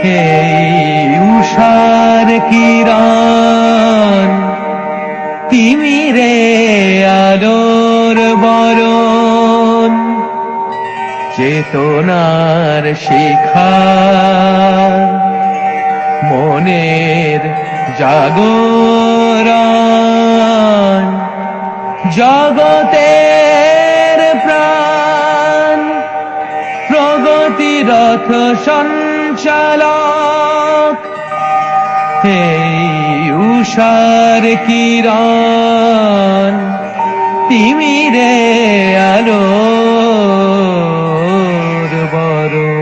এই উষার কিরণ তিমিরে আলোর বরণ চেতনার শিখা মনের জাগরণ জগতের প্রাণ প্রগতিরথ সঞ্চালক এই উষার কিরণ তিমিরে আলোর বরণ।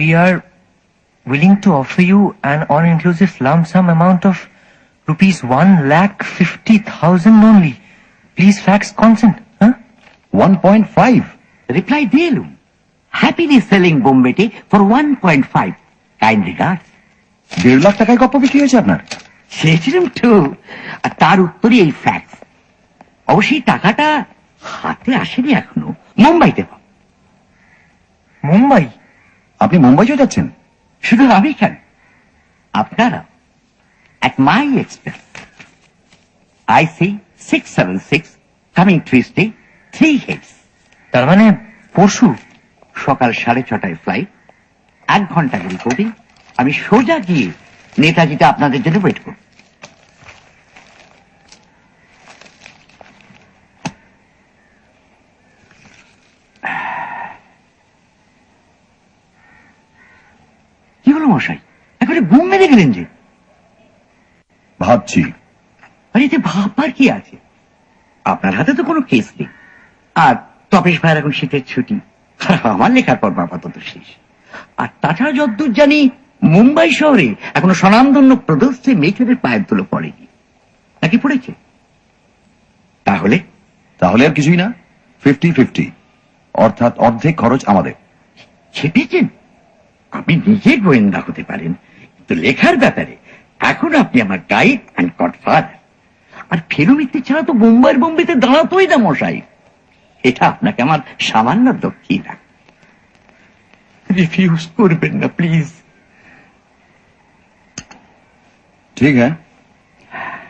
we are willing to offer you an all-inclusive lump sum amount of rupees 1,50,000 only. Please fax consent. Huh? 1.5. Reply দিলুম, happily selling Bombay tea for 1.5. Kind regards. 1.5 lakh টাকায় গপ্প বিক্রি হয়েছে আপনার? সেরকম টু। আর তার উত্তরই এই ফ্যাক্স। অবশ্যই টাকাটা হাতে আসেনি এখনো, মুম্বাইতে পাবো। মুম্বাই? আপনি মুম্বাইও যাচ্ছেন? শুধু আমি কেন, আপনারা at my expense. I see 676 coming Tuesday, 3 heads. তার মানে পরশু সকাল 6:30 ফ্লাইট, 1 ঘন্টা রিপোর্টিং। আমি সোজা গিয়ে নেতাজিতে আপনাদের জন্য ওয়েট করব। কি হলো মশাই, একেবারে ঘুম মেরে গেলেন যে? ভাবছি। আরে এতে ভাববার কি আছে? আপনার হাতে তো কোনো কেস নেই, আর তপেশ ভাইয়ের এখন শীতের ছুটি, আমার লেখার পর আপাতত শেষ। আর তাছাড়া যদ্দূর জানি মুম্বাই শহরে এখনো স্বনামধন্য প্রদর্শী মেয়েদের পায়ের ধুলো পড়েনি, নাকি পড়েছে? তাহলে তাহলে আর কিছুই না, 50-50, অর্থাৎ অর্ধেক খরচ আমাদের। ছেপেছেন? আপনি নিজে গোয়েন্দা হতে পারেন, কিন্তু লেখার ব্যাপারে এখন আপনি আমার গাইড অ্যান্ড গডফাদার। আর ফেরুমিত্তি ছাড়া তো বোম্বাইতে দাঁড়াতোই না মশাই। এটা আপনাকে আমার সামান্য দক্ষিণা। রিফিউজ করবেন না প্লিজ। ঠিক হ্যাঁ,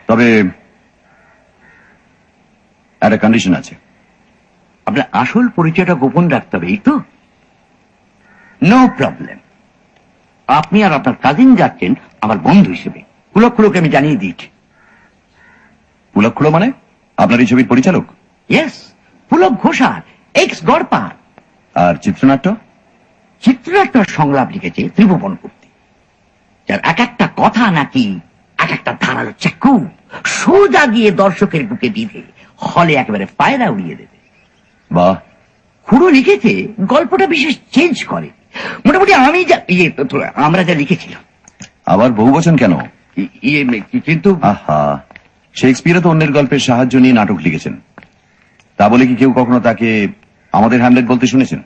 তবে একটা কন্ডিশন আছে। আপনার আসল পরিচয়টা গোপন রাখতে হবে, এই তো? No problem. আপনি আর আপনার কাজিন যাচ্ছেন আমার বন্ধু হিসেবে, পুলককে আমি জানিয়ে দিয়েছি। পুলক মানে আপনার এই ছবির পরিচালক? Yes, Pulak Ghoshal, ex Garpar. আর চিত্রনাট্য সংলাপ লিখেছে ত্রিভুবন গুপ্তি, যার এক একটা কথা নাকি এক একটা ধারালো চাকু, সোজা গিয়ে দর্শকের বুকে বিঁধে হলে একেবারে পায়রা উড়িয়ে দেবে। বাহ। খুড়ো লিখেছে গল্পটা বিশেষ চেঞ্জ করে, মোটামুটি আমি যা আমরা যা লিখেছিলাম। আবার বহুবচন কেন? কিন্তু আহা, শেক্সপিয়ারও তো অন্যের গল্পের সাহায্য নিয়ে নাটক লিখেছেন। তা বলে কি কেউ কখনো তাকে আমাদের হ্যামলেট বলতে শুনেছেন?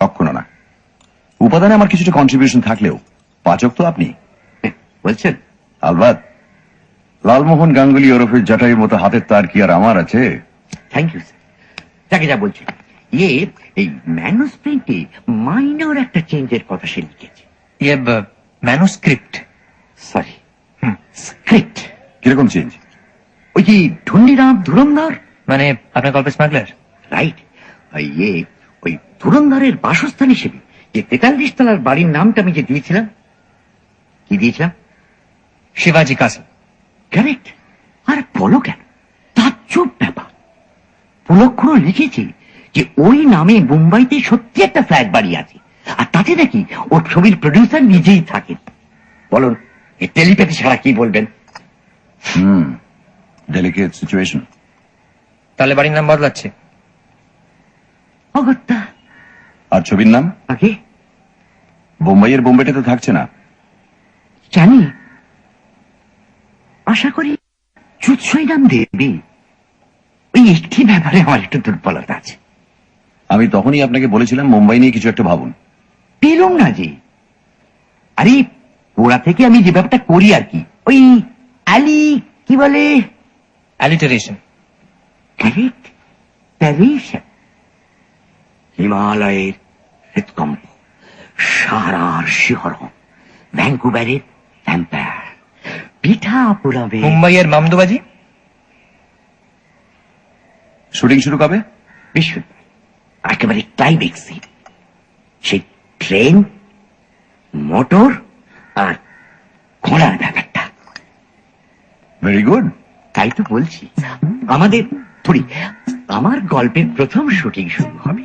কখনো না। উপাদানে আমার কিছুটা কন্ট্রিবিউশন থাকলেও পাচক তো আপনি বলছেন। আলবাত, লালমোহন গাঙ্গুলি ওরফের জটাইয়ের মতো হাতের তার কি আর আমার আছে? Thank you sir. যাকে যা বলছি, এই ম্যানুস্ক্রিপ্টে মাইনর একটা চেঞ্জের কথা সে লিখেছে। ম্যানুস্ক্রিপ্ট? Sorry, script. কিরকম চেঞ্জ? ওই যে ঢন্ডিরাম ধুরন্ধর, মানে আপনার গল্পের স্মাগলার? রাইট। ওই ধুরন্ধরের বাসস্থান হিসেবে যে 43 তলার বাড়ির নামটা আমি যে দিয়েছিলাম, কি দিয়েছিলাম? শিবাজি কাসল। কারেক্ট। আর বলো কেন, তাজ্জব ব্যাপার। পুলক্ষণ লিখেছে যে ওই নামে মুম্বাইতে সত্যি একটা ফ্ল্যাট বাড়ি আছে, আর তাতে নাকি ওর ছবির প্রডিউসার নিজেই থাকেন। বলুন, এই টেলিপ্যাথি ছাড়া কি বলবেন? Delicate situation. তাহলে বাড়ির নাম বদলাচ্ছে? অগত্যা। আর ছবির নাম? আগে বোম্বাইয়ের বোম্বেটা তো থাকছে না। জানি, আশা করি চুৎসই নাম দেবে। ওই একটি ব্যাপারে আমার একটু দুর্বলতা আছে। আমি তখনই আপনাকে বলেছিলাম মুম্বাই নিয়ে কিছু একটা ভাবুন। পেলুম না যে। আরে ওরা থেকে আমি যে ব্যাপারটা করি আর কি, ওই কি বলে, অ্যালিটারেশন। কারেক্ট, প্যারিশন। হিমালয়ের হৃৎকম্প, সারার শিহরণ, ভ্যাঙ্কুভারের ভ্যাম্পায়ার, পিঠা পোড়াবে। মুম্বাইয়ের মামদুবাজি। শুটিং শুরু কবে? বৃহস্পতিবার, একেবারে ক্লাইম্যাক্সে। সেই ট্রেন, মোটর আর ঘোড়ার ব্যাপারটা। Very good. তাই তো বলছি, আমার গল্পের প্রথম শুটিং শুরু হবে।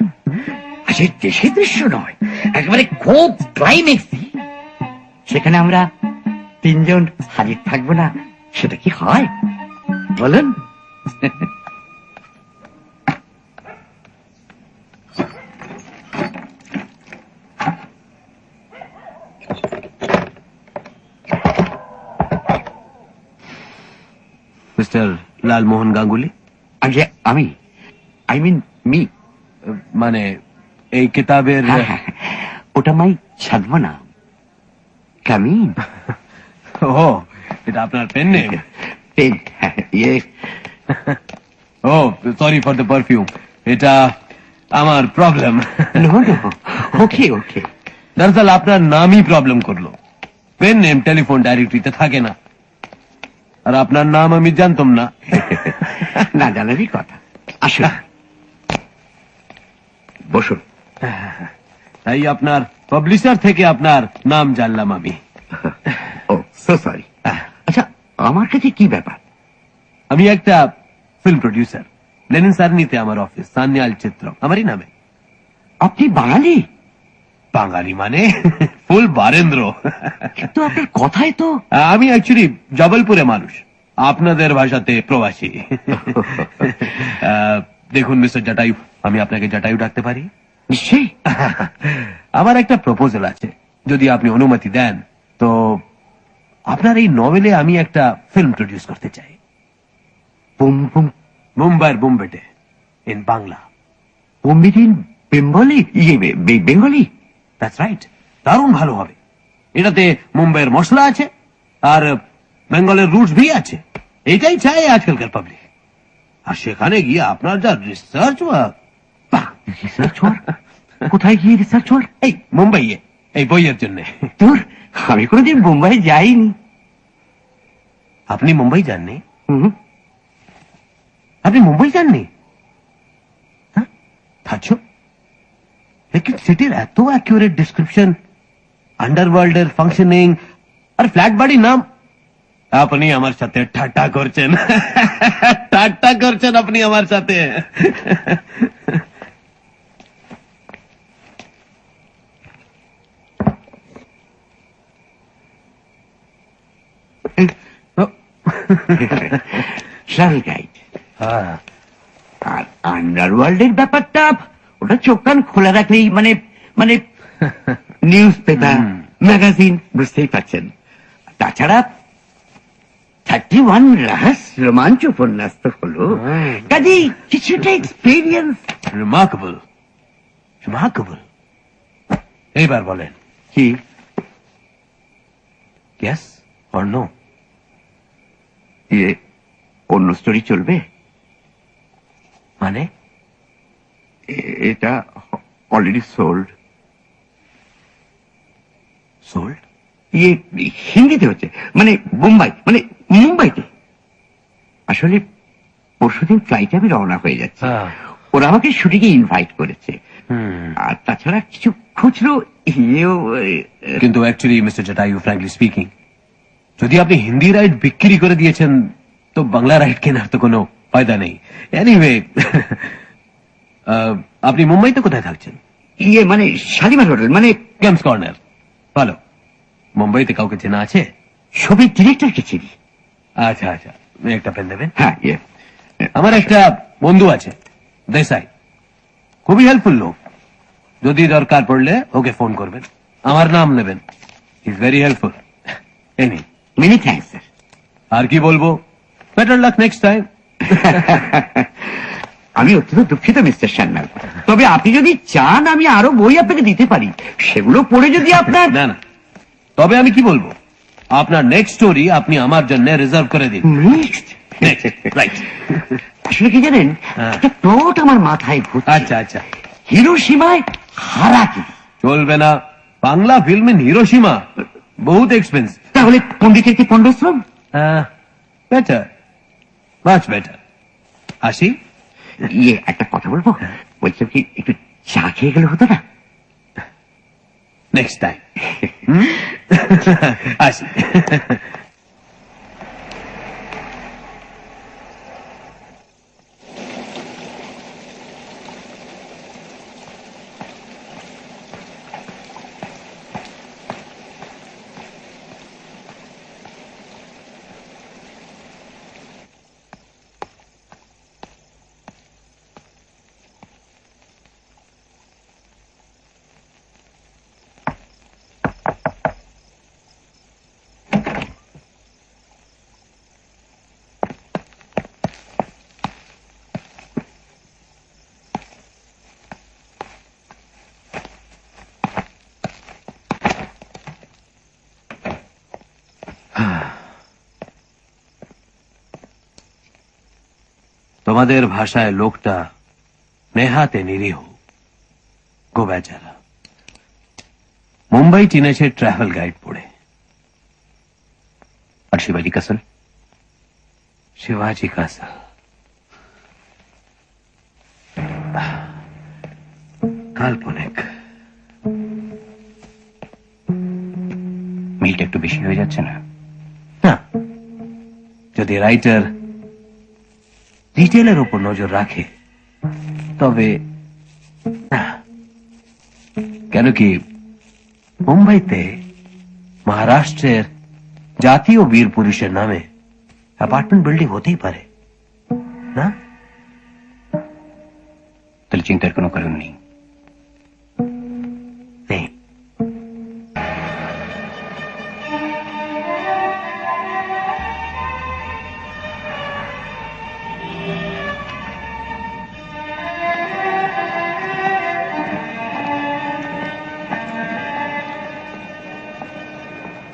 আসলে দেশে দৃশ্য নয়, একেবারে খুব ক্লাইম্যাক্সে। সেখানে আমরা 3 জন হাজির থাকবো না, সেটা কি হয় বলেন? মিস্টার লালমোহন গাঙ্গুলি? আমি আই মিন মি। মানে এই কিতাবের ওটা মাই সাধনা। কামিন। ও, এটা আপনার পেন নেম? পেন, ইয়ে। ও, সরি ফর দ্য পারফিউম, এটা আমার problem. No no, okay okay. দরअसल আপনার নামই প্রবলেম করলো। পেন নেম টেলিফোন ডাইরেক্টরিতে থাকে না, আর আপনার নাম আমি জানতাম না। না জানারই কথা। আসুন, বসুন। তাই আপনার পাবলিশার থেকে আপনার নাম জানলাম আমি। ও সো সরি। আচ্ছা, আমার কাছে কি ব্যাপার? আমি একটা ফিল্ম প্রডিউসার, লেনিন সারনিতে আমার অফিস, সান্যাল চিত্র আমারই নামে। আপনি বাঙালি? বাঙালি মানে ফুল বারেন্দ্র। কিন্তু আপনার কথাই তো। আমি অ্যাকচুয়ালি জবলপুরে মানুষ, আপনাদের ভাষাতে প্রবাসী। দেখুন মিস্টার জটায়ু, আমি আপনাকে জটায়ু ডাকতে পারি? নিশ্চয়ই। আমার একটা প্রপোজাল আছে, যদি আপনি অনুমতি দেন তো আপনার এই নভেলে আমি একটা ফিল্ম প্রডিউস করতে চাই। বুম বুম মুম্বাইয়ের বুম্বেটে, ইন বাংলা। বুম্বিদিন বেঙ্গলি, ইয়ে বেঙ্গলি। দ্যাটস রাইট, দারুণ ভালো হবে। এটাতে মুম্বাইয়ের মশলা আছে আর বেঙ্গলের রুটস ভি আছে। এটাই চাই আজকালকার পাবলিক। আর সেখানে গিয়ে আপনার যা রিসার্চ ওয়ার্ক। Research work? কোথায় গিয়ে রিসার্চ ওয়ার্ক? এই মুম্বাইয়ে, এই বইয়ের জন্য। তোর, আমি কোনোদিন মুম্বাই যাইনি। আপনি মুম্বাই যাননি? হুম। আপনি মুম্বাই যাননি? হ্যাঁ, থাকছো। लेकिन সিটির এত অ্যাকুরেট ডিসক্রিপশন, আন্ডারওয়ার্ল্ডের ফাংশনিং আর ফ্ল্যাট বাড়ি নাম। আপনি আমার সাথে ঠাট্টা করছেন। ঠাট্টা করছেন আপনি আমার সাথে। Travel guide. হ্যাঁ, আর আন্ডারওয়ার্ল্ডের ব্যাপারটা ওটা চোখ কান খোলা রাখলেই মানে মানে নিউজ পেপার, ম্যাগাজিন, বুঝতেই পারছেন। তাছাড়া 31 রোমাঞ্চ উপন্যাস তো হলো, কাজেই কিছুটা এক্সপিরিয়েন্স। Remarkable, remarkable. এইবার বলেন, কি? Yes or no? অন্য স্টোরি চলবে? মানে এটা অলরেডি সোল্ড। সোল্ড? হিন্দিতে হচ্ছে, মানে মুম্বাই, মানে মুম্বাইতে। আসলে পরশুদিন ফ্লাইটে আমি রওনা হয়ে যাচ্ছি। ওরা আমাকে শুটিংয়ে ইনভাইট করেছে। আর তাছাড়া কিছু খুচরো ইয়েও। কিন্তু actually mister Jatayu, frankly speaking, যদি আপনি হিন্দি রাইট বিক্রি করে দিয়েছেন তো বাংলা রাইট কেনার তো কোনো ফায়দা নেই। এনিওয়ে, আপনি মুম্বাইতে কোথায় থাকছেন? মানে শালিমার হোটেল, মানে গেমস কর্নার। ভালো। মুম্বাইতে কাউকে চেনা আছে? ছবির ডিরেক্টরকে চিনি। আচ্ছা আচ্ছা, একটা পেন দেবেন? হ্যাঁ, আমার একটা বন্ধু আছে, দেশাই, খুবই হেল্পফুল লোক। যদি দরকার পড়লে ওকে ফোন করবেন, আমার নাম নেবেন। Is very helpful. Any many thanks sir. আর কি বলবো, বেটার লাক নেক্সট টাইম। আমি অত্যন্ত দুঃখিত মিস্টার সান্যাল, তবে আপনি যদি চান আমি আরো বই আপনাকে দিতে পারি, সেগুলো পড়ে যদি আপনার। না না, তবে আমি কি বলবো, আপনার নেক্সট স্টোরি আপনি আমার জন্য রিজার্ভ করে দিন। Next, right. আসলে কি জানেন, একটা প্লট আমার মাথায় ঘুরছে। আচ্ছা আচ্ছা, হিরোশিমায় হারাকি। চলবে না, বাংলা ফিল্ম ইন হিরোশিমা বহুত এক্সপেন্সিভ। তাহলে পণ্ডিতের কি পণ্ডশ্রম? Better, much better. আসি। একটা কথা বলবো, বলছিলাম কি একটু চা খেয়ে গেলে হতো না? Next time. আসি। তোমাদের ভাষায় লোকটা নেহাতে নিরীহ, গোবেচারা। মুম্বাই টিনেছে ট্রাভেল গাইড পড়ে। और शिवाजी कसल? शिवाजी कासल কাল্পনিক। মিলটা একটু বেশি হয়ে যাচ্ছে না? না, যদি রাইটার ডিটেলের উপর নজর রাখে তবে কেন কি মুম্বাইতে মহারাষ্ট্রের জাতীয় বীর পুরুষের নামে অ্যাপার্টমেন্ট বিল্ডিং হতেই পারে না? তাহলে চিন্তার কোনো কারণ নেই। নেই।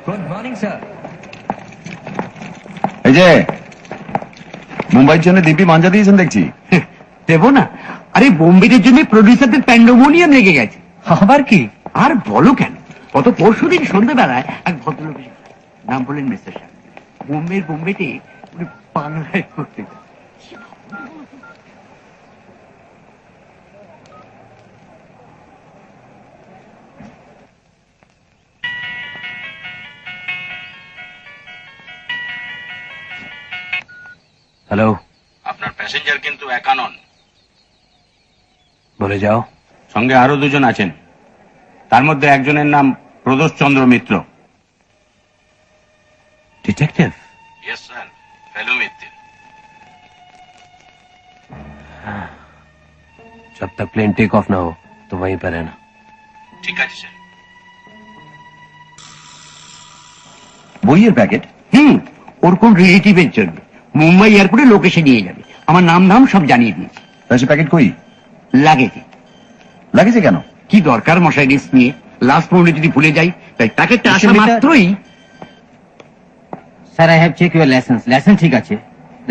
Good morning sir. এই যে মুম্বাইয়ের জন্য দিব্যি মাঞ্জা দিয়েছেন দেখছি। দেবো না? আরে বোম্বের জন্য প্রডিউসারদের প্যান্ডোমোনিয়াম লেগে গেছে। আবার কি? আর বলো কেন, গত পরশুদিন সন্ধ্যাবেলায় এক ভদ্রলোক এসে, নাম বললেন মিস্টার শাহ, বোম্বেতে উনি বাংলায় করতে চান। হ্যালো, আপনার প্যাসেঞ্জার কিন্তু একা নন, বলে যাও। সঙ্গে আরো দুজন আছেন। তার মধ্যে একজনের নাম প্রদোষ চন্দ্র মিত্র। ডিটেকটিভ? ইয়েস স্যার, ফেলু মিত্র। जब तक प्लेन टेक ऑफ ना हो तो वहीं पर रहना। ঠিক আছে স্যার। বইয়ের প্যাকেট? ওর কোন রিলেটিভের জন্য মুম্বাই এয়ারপোর্টে লোক এসে নিয়ে যাবে। আমার নাম ধাম সব জানিয়ে দিয়েছি। তা সে প্যাকেট কই? লাগেছে। লাগেছে কেন? কি দরকার মশাই রিস্ক নিয়ে? লাস্ট মোমেন্টে যদি ভুলে যাই, তাই প্যাকেটটা আসা মাত্রই। Sir, I have check your licence. Licence ঠিক আছে,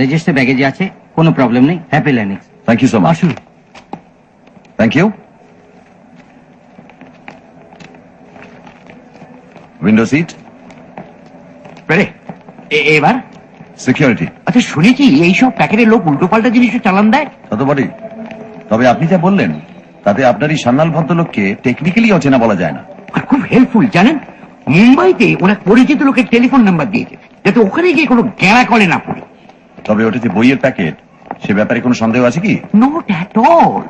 রেজিস্টার ব্যাগেজে আছে, কোনো প্রবলেম নেই। Happy landings. Thank you so much. আসুন। Thank you. উইন্ডো সিট, এবার সিকিউরিটি। আচ্ছা, শুনেছি এইসব প্যাকেটের লোক উল্টো পাল্টা জিনিস চালান দেয়। তত বটে, তবে আপনি যা বললেন তাতে আপনার এই সান্নাল ভদ্রলোককে টেকনিক্যালি অচেনা বলা যায় না। আর খুব হেল্পফুল জানেন, মুম্বাইতে ওনার পরিচিত লোকের টেলিফোন নাম্বার দিয়েছে, যাতে ওখানে গিয়ে কোনো গ্যাড়া কলে না পড়ে। তবে ওটা যে বইয়ের প্যাকেট, সে ব্যাপারে কোনো সন্দেহ আছে কি? Not at all.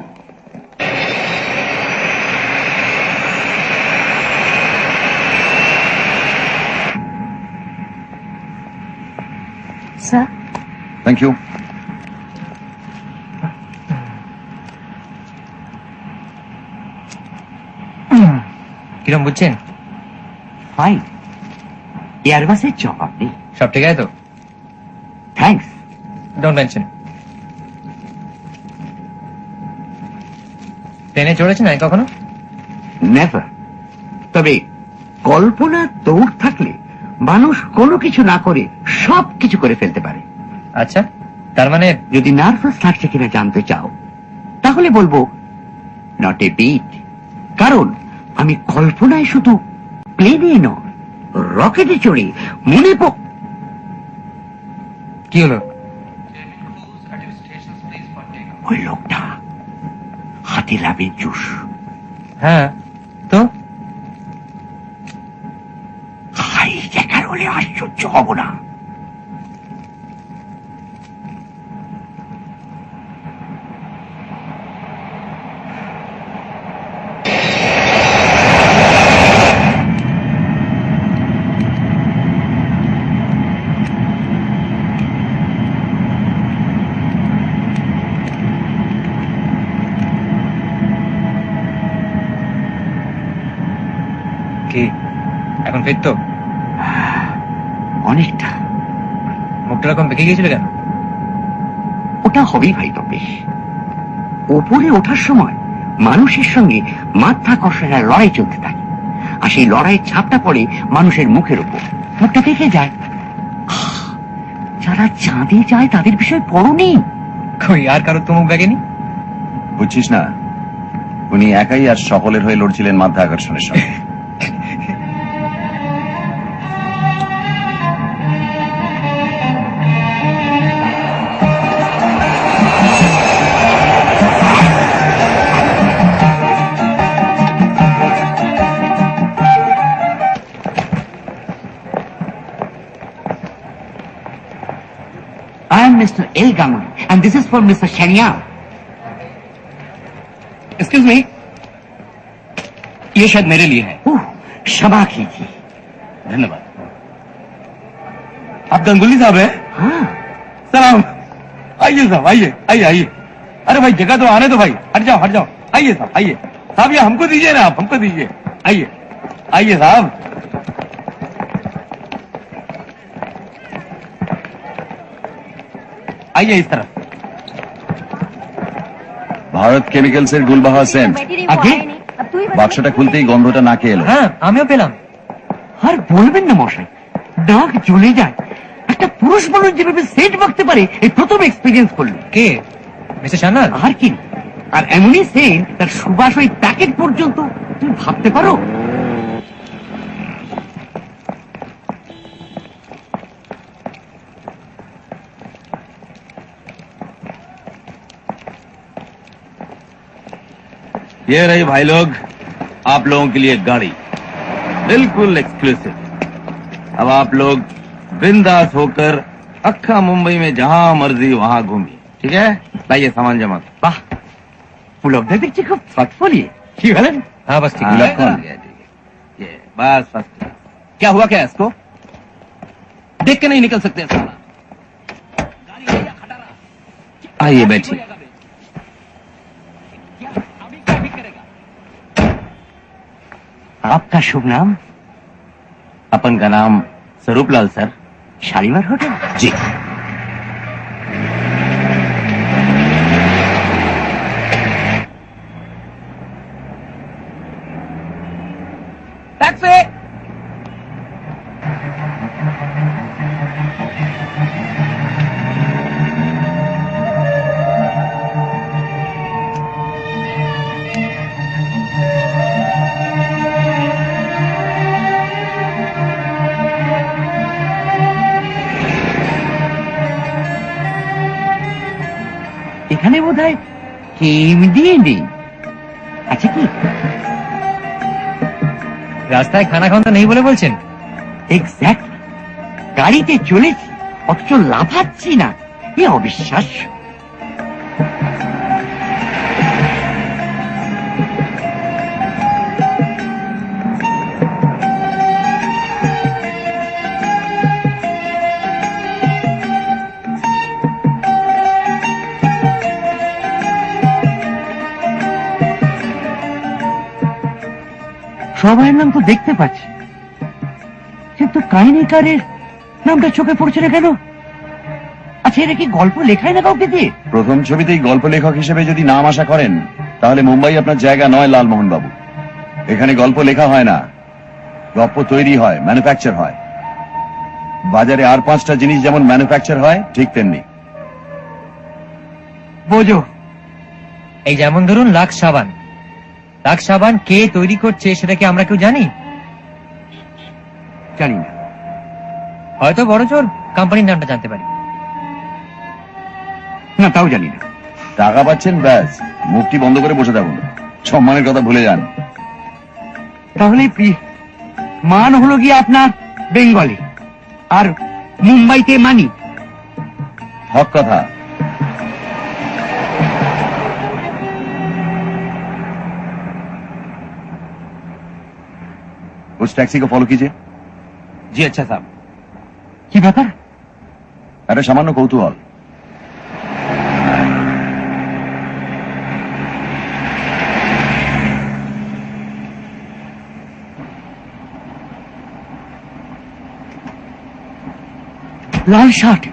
Sir, thank you. কিরম বুঝছেন? ফাইন, এয়ারবাসের জবাব নেই। সব ঠিক আছে তো? থ্যাঙ্কস। Don't mention. প্লেনে চড়েছেন না কখনো? নেভার। তবে কল্পনা দৌড় থাকলে মানুষ কোনো কিছু না করে সব কিছু করে ফেলতে পারে। আচ্ছা, তার মানে যদি নার্ভাস লাগছে কিনা জানতে চাও, তাহলে বলবো নট এ বিট। কারণ আমি কল্পনায় শুধু প্লেনে নয়, রকেটে চড়ে মনে কি হলো? ওই লোকটা হাতে লাভের জুস। হ্যাঁ তো হাই জ্যাকার হলে আশ্চর্য হব না। কি এখন ফিট তো? অনেকটা। মুখটা এরকম বেঁকে গিয়েছিল কেন? ওটা হবেই ভাই। তবে ওপরে ওঠার সময় মানুষের সঙ্গে মাধ্যাকর্ষণের লড়াই চলতে থাকে, আর সেই লড়াইয়ের ছাপটা পড়ে মানুষের মুখের উপর, মুখটা বেঁকে যায়। যারা চাঁদে যায় তাদের বিষয়ে পড়োনি? কই আর কারো তুমুক ব্যাগেনি? বুঝছিস না, উনি একাই আর সকলের হয়ে লড়ছিলেন মাধ্যাকর্ষণের সঙ্গে। I am Mr. L. Ganguly and this is for Mr. Shanyal. Excuse me, ये शायद मेरे लिए है। ओह, क्षमा कीजिए। धन्यवाद। आप गंगुली साहब हैं? हाँ, सलाम। आइए साहब, आइए आइए आइए। अरे भाई जगह तो आने दो भाई, हट जाओ हट जाओ। आइए साहब आइए। साहब ये हमको दीजिए ना, आप हमको दीजिए। आइए आइए साहब। आइए इस तरफ। ভারত কেমিক্যালস এর গুলবাহা সেন্ট। আগে বাক্সটা খুলতেই গন্ধটা নাকে এলো। হ্যাঁ, আমিও পেলাম। আর বলবেন না মশাই, নাক জ্বলে যায়। একটা পুরুষ মানুষ যেভাবে সেট মাখতে পারে এই প্রথম এক্সপিরিয়েন্স করলো। কে? মিস্টার সান্যাল? আর কি, আর এমনই সেন্ট তার সুবাস ওই প্যাকেট পর্যন্ত, তুমি ভাবতে পারো? ये रही भाई लोग आप लोगों के लिए गाड़ी, बिल्कुल एक्सक्लूसिव। अब आप लोग बिंदास होकर अक्खा मुंबई में जहां मर्जी वहां घूमिए, ठीक है? लाइए सामान जमा। বাহ, পুলকদা দেখছি খুব থটফলি। কি বলেন? হ্যাঁ, বাস ঠিক। हाँ, ठीक है, ठीक है। ये बस फर्स्ट क्लास। क्या हुआ क्या इसको? देख के नहीं निकल सकते साला। आइए बैठिए। आपका शुभ नाम? अपन का नाम स्वरूपलाल सर। शालीमार होटल? जी। टैक्सी। এখানে বোধহয় কেএমডি নেই, আছে কি? রাস্তায় খানা খাওয়া তো নেই বলে বলছেন? এক্স্যাক্টলি, গাড়িতে চলেছি অথচ লাফাচ্ছি না, এ অবিশ্বাস্য। সবার নাম তো দেখতে পাচ্ছি, কিন্তু কাহিনীকারের নামটা চোখে পড়ছে না কেন? আচ্ছা, এটা কি গল্প লেখায় না কাউকে দিয়ে? প্রথম ছবিতেই গল্প লেখক হিসেবে যদি নাম আশা করেন, তাহলে মুম্বাই আপনার জায়গা নয় লালমোহন বাবু। এখানে গল্প লেখা হয় না, গল্প তৈরি হয়, ম্যানুফ্যাকচার হয়। বাজারে আর 5টা জিনিস যেমন ম্যানুফ্যাকচার হয়, ঠিক তেমনি। বোঝো, এই যেমন ধরুন লাক্স সাবান। লাক্স সাবান কে তৈরি করছে সেটা কি আমরা কেউ জানি? জানি না। হয়তো বড় জোর কোম্পানির নামটা জানতে পারি। না, তাও জানি না। টাকা পাচ্ছেন, ব্যাস মুখটি বন্ধ করে বসে থাকুন, সম্মানের কথা ভুলে যান। তাহলে মান হলো গিয়ে আপনার বেঙ্গলি, আর মুম্বাইতে মানি। হক কথা। उस टैक्सी को फॉलो कीजिए। जी अच्छा साहब। কি ব্যাপার? একটা সামান্য কৌতূহল। লাল শার্ট।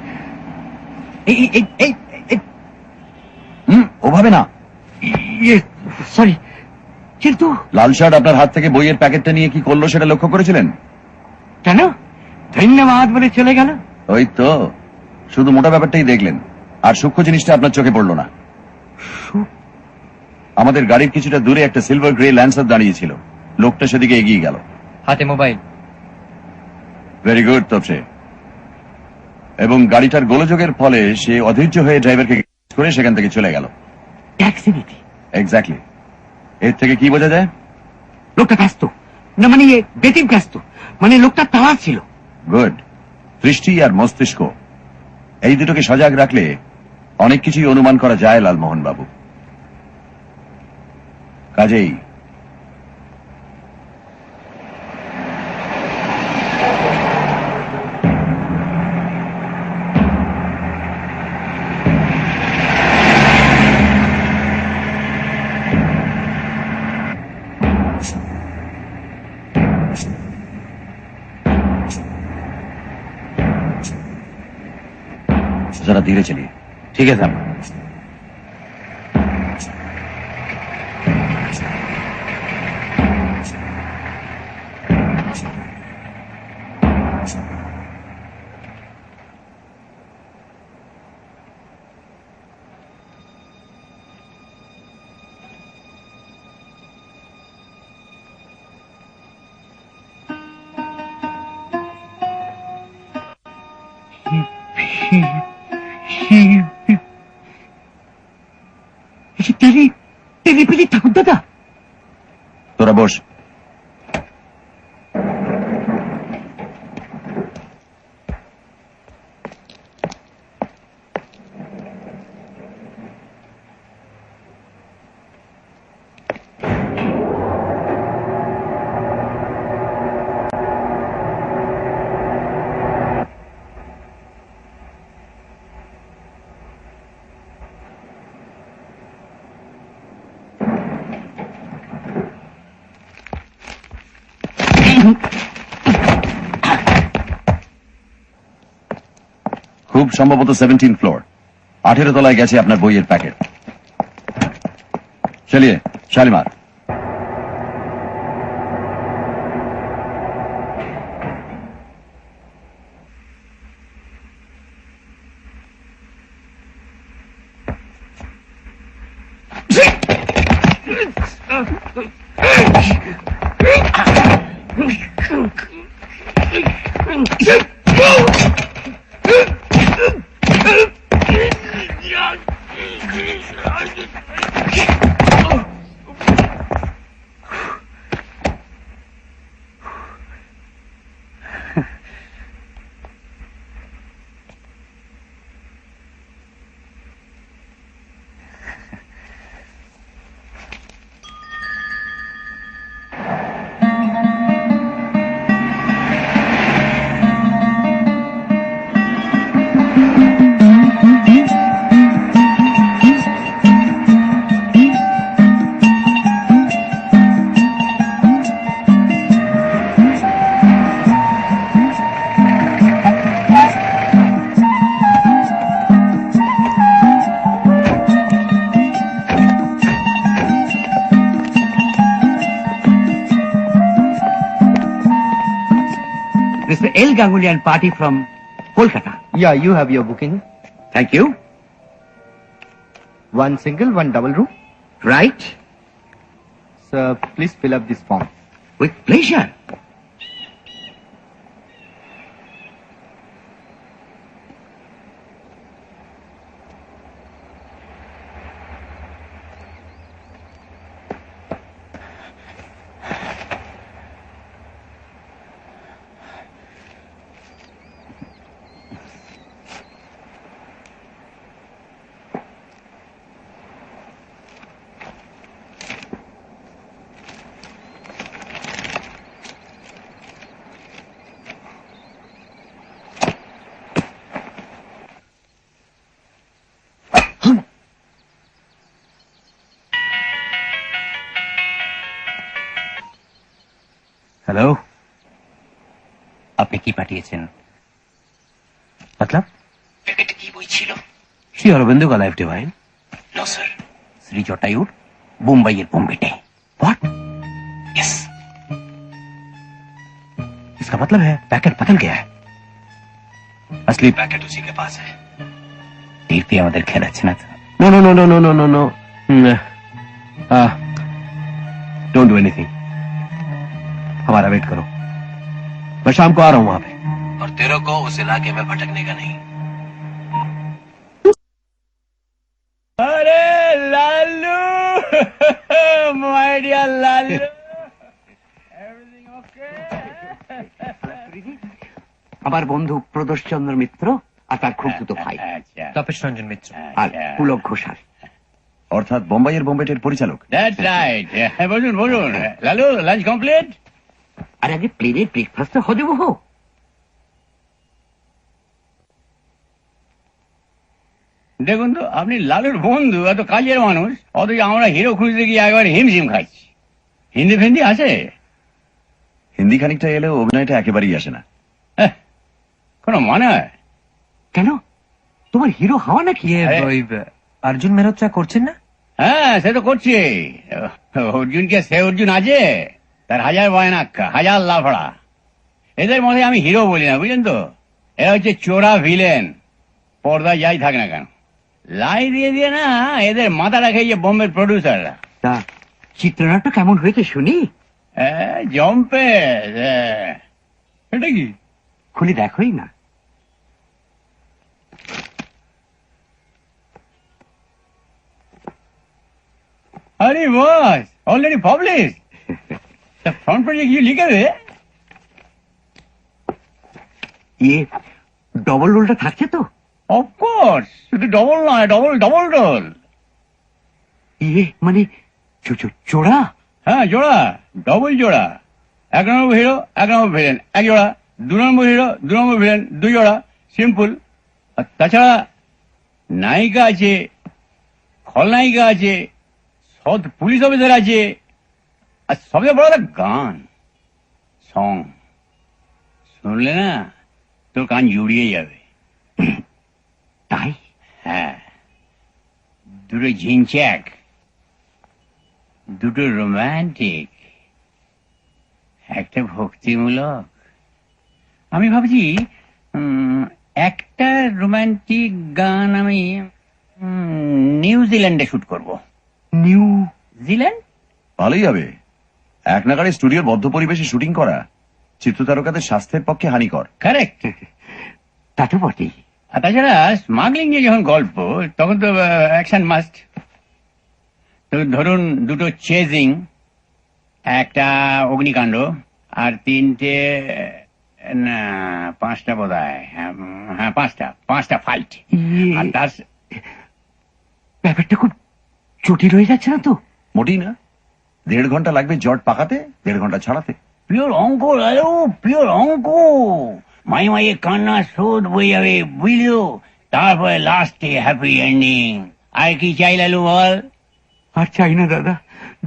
ওভাবে না। সরি, কিন্তু লাল শার্ট আপনার হাত থেকে বইয়ের প্যাকেটটা নিয়ে কি করলো সেটা লক্ষ্য করেছিলেন? কেন? ধন্যবাদ বলে চলে গেল। ওই তো, শুধু মোটা ব্যাপারটাই দেখলেন, আর সূক্ষ্ম জিনিসটা আপনার চোখে পড়লো না। আমাদের গাড়ির কিছুটা দূরে একটা সিলভার গ্রে ল্যান্সার দাঁড়িয়েছিল, লোকটা সেদিকে এগিয়ে গেল। হাতে মোবাইল। ভেরি গুড তপসে। এবং গাড়িটার গোলযোগের ফলে সে অধৈর্য হয়ে ড্রাইভারকে করে সেখান থেকে চলে গেল। ট্যাক্সি নীতি। এক্স্যাক্টলি। এর থেকে কি বোঝা যায়? লোকটা ব্যস্ত, না মানে বেটিম ব্যস্ত, মানে লোকটা তাড়া ছিল। গুড। দৃষ্টি আর মস্তিষ্ক এই দুটোকে সজাগ রাখলে অনেক কিছুই অনুমান করা যায় লালমোহন বাবু। কাজেই जरा धीरे चलिए। ठीक है साहब। টেলিপিলি ঠাকুর দাদা। তোরা বস। খুব সম্ভবত 17 ফ্লোর, 18 তলায় গেছে আপনার বইয়ের প্যাকেট। চলিয়ে Shalimar. Mr. L. Ganguly and party from Kolkata. Yeah, you have your booking. Thank you. One single, one double room. Right. Sir, please fill up this form. With pleasure. Hello. আপনি কি পাঠিয়েছেন? मतलब প্যাকেটে কি বই ছিল? श्री अरविंदो का life divine. No sir, Shri জটায়ুর বোম্বাইয়ের বোম্বেটে। व्हाट? यस। इसका मतलब है पैकेट बदल गया है। असली पैकेट उसी के पास है। টিপি আমাদের খেলাচ্ছে না তো? No no no no no no no no don't do anything, हमारा वेट करो। मैं शाम को आ रहा हूं वहां पे, और तेरे को उस इलाके में भटकने का नहीं। अरे Lalu my dear Lalu, everything okay? আমার বন্ধু প্রদোষ চন্দ্র মিত্র আর তার খুব ভাই আচ্ছা তপেশ রঞ্জন মিত্র। আর পুলক ঘোষাল। অর্থাৎ বোম্বাইয়ের বোম্বেটের পরিচালক। That's right. বলুন বলুন লালু, লাঞ্চ কমপ্লিট? আর আগে প্লেনের ব্রেকফাস্টটা হজম হোক। দেখুন তো, আপনি লালুর বন্ধু, এত কাজের মানুষ, অথচ আমরা হিরো খুঁজতে গিয়ে একবার হিমশিম খাচ্ছি। হিন্দি ফিন্দি আছে? হিন্দি খানিকটা এলেও অভিনয়টা একেবারেই আসে না। কোনো মনে হয়? কেন, তোমার হিরো হওয়া নাকি? আরে, ওই অর্জুন মেহরোত্রা করছেন না? হ্যাঁ সে তো করছে। অর্জুনকে সে অর্জুন আছে, তার হাজার বয়নাক্কা, হাজার লাফড়া। এদের মধ্যে আমি হিরো বলি না, বুঝলেন তো? এরা হচ্ছে চোরা ভিলেন, পর্দায় যাই থাক না কেন। লাই দিয়ে দিয়ে না এদের মাথাটা খেয়ে বোম্বের প্রডিউসাররা। তা চিত্রনাট্য কেমন হয়েছে শুনি? জম্পে এটা কি? খুলে দেখোই না। আরে বস, অলরেডি পাবলিশ। ফ্রন্ট পেজে কি লিখে দে? ইয়ে ডবল রোলটা থাকছে তো? অফকোর্স, শুধু ডবল নয়, ডবল ডবল রোল। ইয়ে মানে চোরা? হ্যাঁ জোড়া, ডবল জোড়া। 1 নম্বর হিরো 1 নম্বর ভিলেন 1 জোড়া, 2 নম্বর হিরো 2 নম্বর ভিলেন 2 জোড়া, সিম্পল। আর তাছাড়া নায়িকা আছে, খলনায়িকা আছে, সৎ পুলিশ অফিসার আছে, আর সবচেয়ে বড় কথা গান, সং। শুনলে না তোর কান জুড়িয়ে যাবে। তাই? হ্যাঁ, দুটো ঝিনচ্যাক, দুটো রোমান্টিক, একটা ভক্তিমূলক। আমি ভাবছি একটা রোমান্টিক গান আমি নিউজিল্যান্ডে শুট করব। নিউজিল্যান্ড? ভালোই হবে। এক নাগাড়ে স্টুডিওর বদ্ধ পরিবেশে শুটিং করা চিত্রতারকাদের স্বাস্থ্যের পক্ষে হানিকর। কারেক্ট। তা তো বটেই। আর তাছাড়া স্মাগলিং নিয়ে যখন গল্প, তখন তো অ্যাকশন মাস্ট। তো ধরুন দুটো চেজিং, একটা অগ্নিকাণ্ড, আর 3টে না 5টা বোধ হয়, হ্যাঁ 5টা ফাইট। আর তার ব্যাপারটা খুব জটিল হয়ে যাচ্ছে না তো? মোটেই না। 1.5 ঘন্টা লাগবে জট পাকাতে, 1.5 ঘন্টা ছাড়াতে। পিওর অঙ্ক লালু, পিওর অঙ্ক। মাই মাইয়ে কান্না শোধ বই যাবে, বুঝলো? তারপরে লাস্টে হ্যাপি এন্ডিং। আর কি চাই লালু বল? আর চাই না দাদা,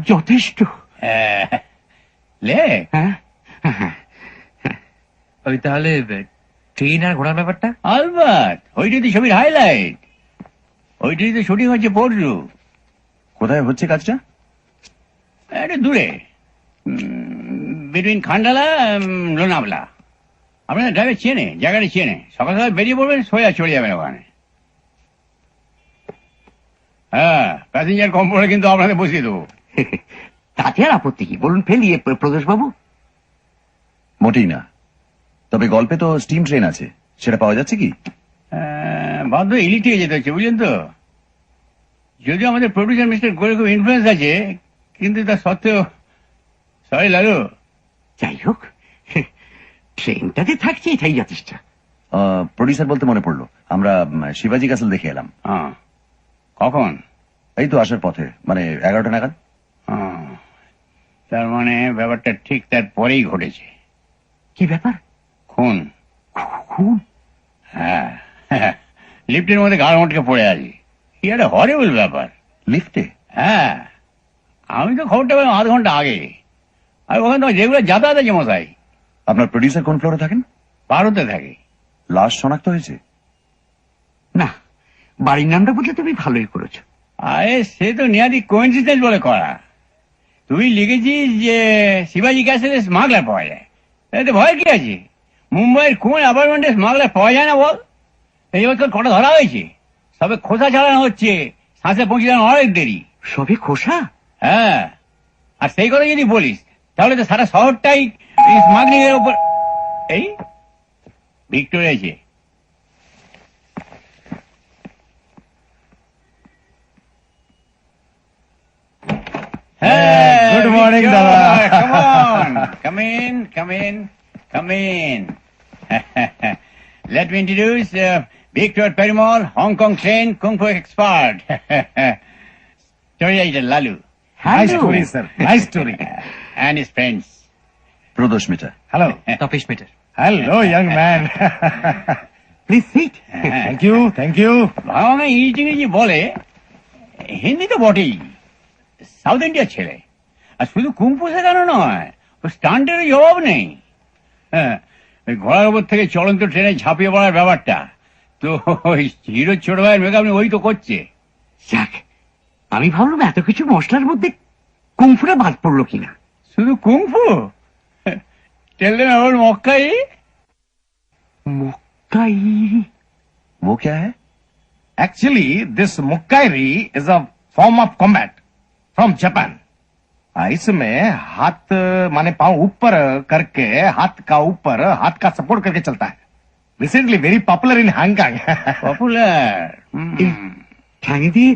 যথেষ্ট। লে হ্যাঁ, ওই তাহলে ট্রেন আর ঘোড়ার ব্যাপারটা? আলবাত, ওইটাই তো ছবির হাইলাইট। ওইটাই তো শুটিং হচ্ছে পরশু। কোথায় হচ্ছে কাজটা? একটু দূরে, বিটুইন খান্ডালা লোনাবলা। আপনাদের ড্রাইভার চেনে, জায়গাটা চেনে। সকাল সকাল বেরিয়ে পড়বেন, সোজা চলে যাবেন ওখানে। হ্যাঁ, প্যাসেঞ্জার কম পড়ে কিন্তু আপনাদের বসিয়ে দেবো। তাতে আর আপত্তি কি? বলুন ফেলিয়ে প্রদেশ বাবু। মোটেই না। তবে গল্পে তো স্টিম ট্রেন আছে, সেটা পাওয়া যাচ্ছে কি? বাধ্য ইলেকট্রিকে যেতে হচ্ছে, বুঝলেন তো? যদিও আমাদের প্রডিউসার মিস্টার গোরে খুব ইনফ্লুয়েন্স আছে, কিন্তু তা সত্ত্বেও সরি লালু। যাই হোক, ট্রেনটাতে থাকছে এটাই যথেষ্ট। প্রডিউসার বলতে মনে পড়লো, আমরা শিবাজি ক্যাসেল দেখে এলাম। কখন? এই তো আসার পথে, মানে 11টা নাগাদ। তার মানে ব্যাপারটা ঠিক তার পরেই ঘটেছে। কি ব্যাপার? খুন। খুন? হ্যাঁ, লিফটের মধ্যে গাড় মটকে পড়ে আছি। কি একটা হরিবল ব্যাপার। লিফটে? হ্যাঁ, আমি তো খবরটা পেলাম 1/2 ঘন্টা আগে। আর ওখানে তো যেগুলো যাতায়াত আছে মশাই। আপনার প্রডিউসার কোন ফ্লোরে থাকেন? 12তে থাকে। লাশ শনাক্ত হয়েছে? না, বাড়ির নামটা বলতে তুমি ভালোই করেছো। আরে সে তো নিয়ারি কোইন্সিডেন্স বলে করা। তুই লিখেছিস যে শিবাজি ক্যাসেলে স্মাগলার পাওয়া যায়, এতে ভয় কি আছে? মুম্বাইয়ের কোন অ্যাপার্টমেন্টে স্মাগলার পাওয়া যায় না বল? এই বছর কটা ধরা হয়েছে, সবে খোসা চালানো হচ্ছে, শ্বাসে পৌঁছানো অনেক দেরি। সবে খোসা? হ্যাঁ, আর সেই কথা যদি বলিস তাহলে তো সারা শহরটাই স্মাগলিং এর উপর। এই ভিক্টর এসে। Good morning, Dada. Come on, come in. Let me introduce Victor Perumal, Hong Kong trained Kung Fu expert. Story writer Lalu. Nice story, sir. Nice story. And his friends. Prodosh Mitter. Hello. Tapesh Mitter. Hello, young man. Please sit. Thank you. Bangla ইংরেজি বলে, হিন্দি তো বটেই, south ইন্ডিয়ার ছেলে। আর শুধু kung fu শেখানো নয়, ও স্টান্টের জবাব নেই। হ্যাঁ, ওই ঘোড়ার উপর থেকে চলন্ত ট্রেনে ঝাঁপিয়ে পড়ার ব্যাপারটা তো ওই হিরো ছোট ভাইয়ের মেকআপ ওই তো করছে। যাক, আমি ভাবলাম এত কিছু মশলার মধ্যে কুমফুরা বাদ পড়লো কিনা। শুধু কুম্ফু? টেল দেম অ্যাবাউট মক্কাই। মক্কাই? वो क्या है? Actually, this Mukkairi is a form of combat from Japan. इसमें हाथ माने पांव ऊपर करके हाथ का सपोर्ट करके चलता है. Recently very popular in Hong Kong. Popular. ঠ্যাং দিয়ে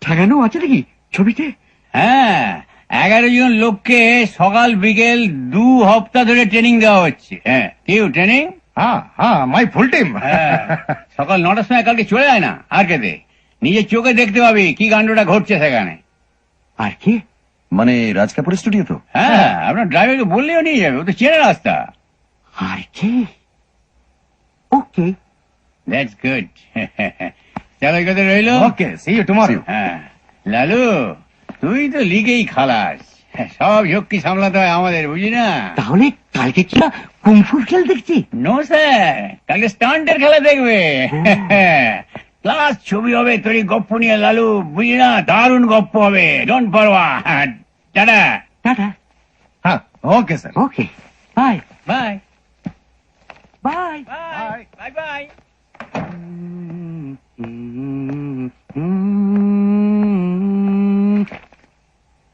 ঠেকানো আছে নাকি ছবিতে? হ্যাঁ, 11 জন লোককে সকাল বিকেল 2 সপ্তাহ ধরে ট্রেনিং দেওয়া হচ্ছে। হ্যাঁ, কেউ ট্রেনিং? हाँ, my full team. সকাল 9টার সময় কালকে চলে যায় না আর কেতে, নিজের চোখে দেখতে পাবি কি কাণ্ডটা ঘটছে সেখানে। আর কি? মানে রাজ কাপুরের স্টুডিও তো? হ্যাঁ, আপনার ড্রাইভারকে বললেও নিয়ে যাবে, ও তো চেনে রাস্তা। আর কি? ওকে। That's good. চলো এই কথা রইলো। Okay, see you tomorrow. হ্যাঁ, লালু তুই তো লিগেই খালাস, সব ঝক্কি সামলাতে হয় আমাদের, বুঝি না? তাহলে কালকে কি কুমফুর খেল দেখছি? নো স্যার, কালকে স্টান্টের খেলা দেখবে। ক্লাস ছবি হবে তোর গপ্প নিয়ে লালু, বুঝি না? দারুণ গপ্প হবে, ডোন্ট পারওয়া। টাটা। টাটা। हाँ, okay sir. Okay, bye bye bye. Bye bye bye.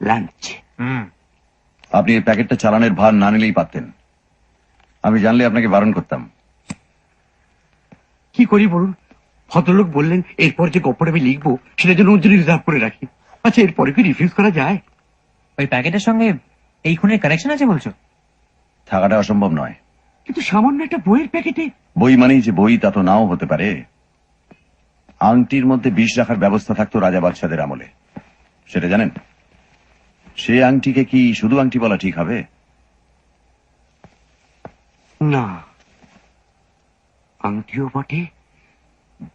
Lunch. আপনি এই প্যাকেটটা চালানের ভার না নিলেই পারতেন, আমি জানলে আপনাকে বারণ করতাম। কি করি বলুন? ভদ্রলোক বললেন এরপর যে গপ্পটা আমি লিখবো সেটা যেন ওর জন্য রিজার্ভ করে রাখি। আচ্ছা, এরপরে কি রিফিউজ করা যায়? ওই প্যাকেটের সঙ্গে এই খুনের কানেকশন আছে বলছো? থাকাটা অসম্ভব নয়। কিন্তু সামান্য একটা বইয়ের প্যাকেটে। বই মানেই যে বই তা তো নাও হতে পারে। আংটির মধ্যে বিষ রাখার ব্যবস্থা থাকতো রাজা বাদশাদের আমলে, সেটা জানেন? সে আংটিকে কি শুধু আংটি বলা ঠিক হবে? না, আংটিও বটে,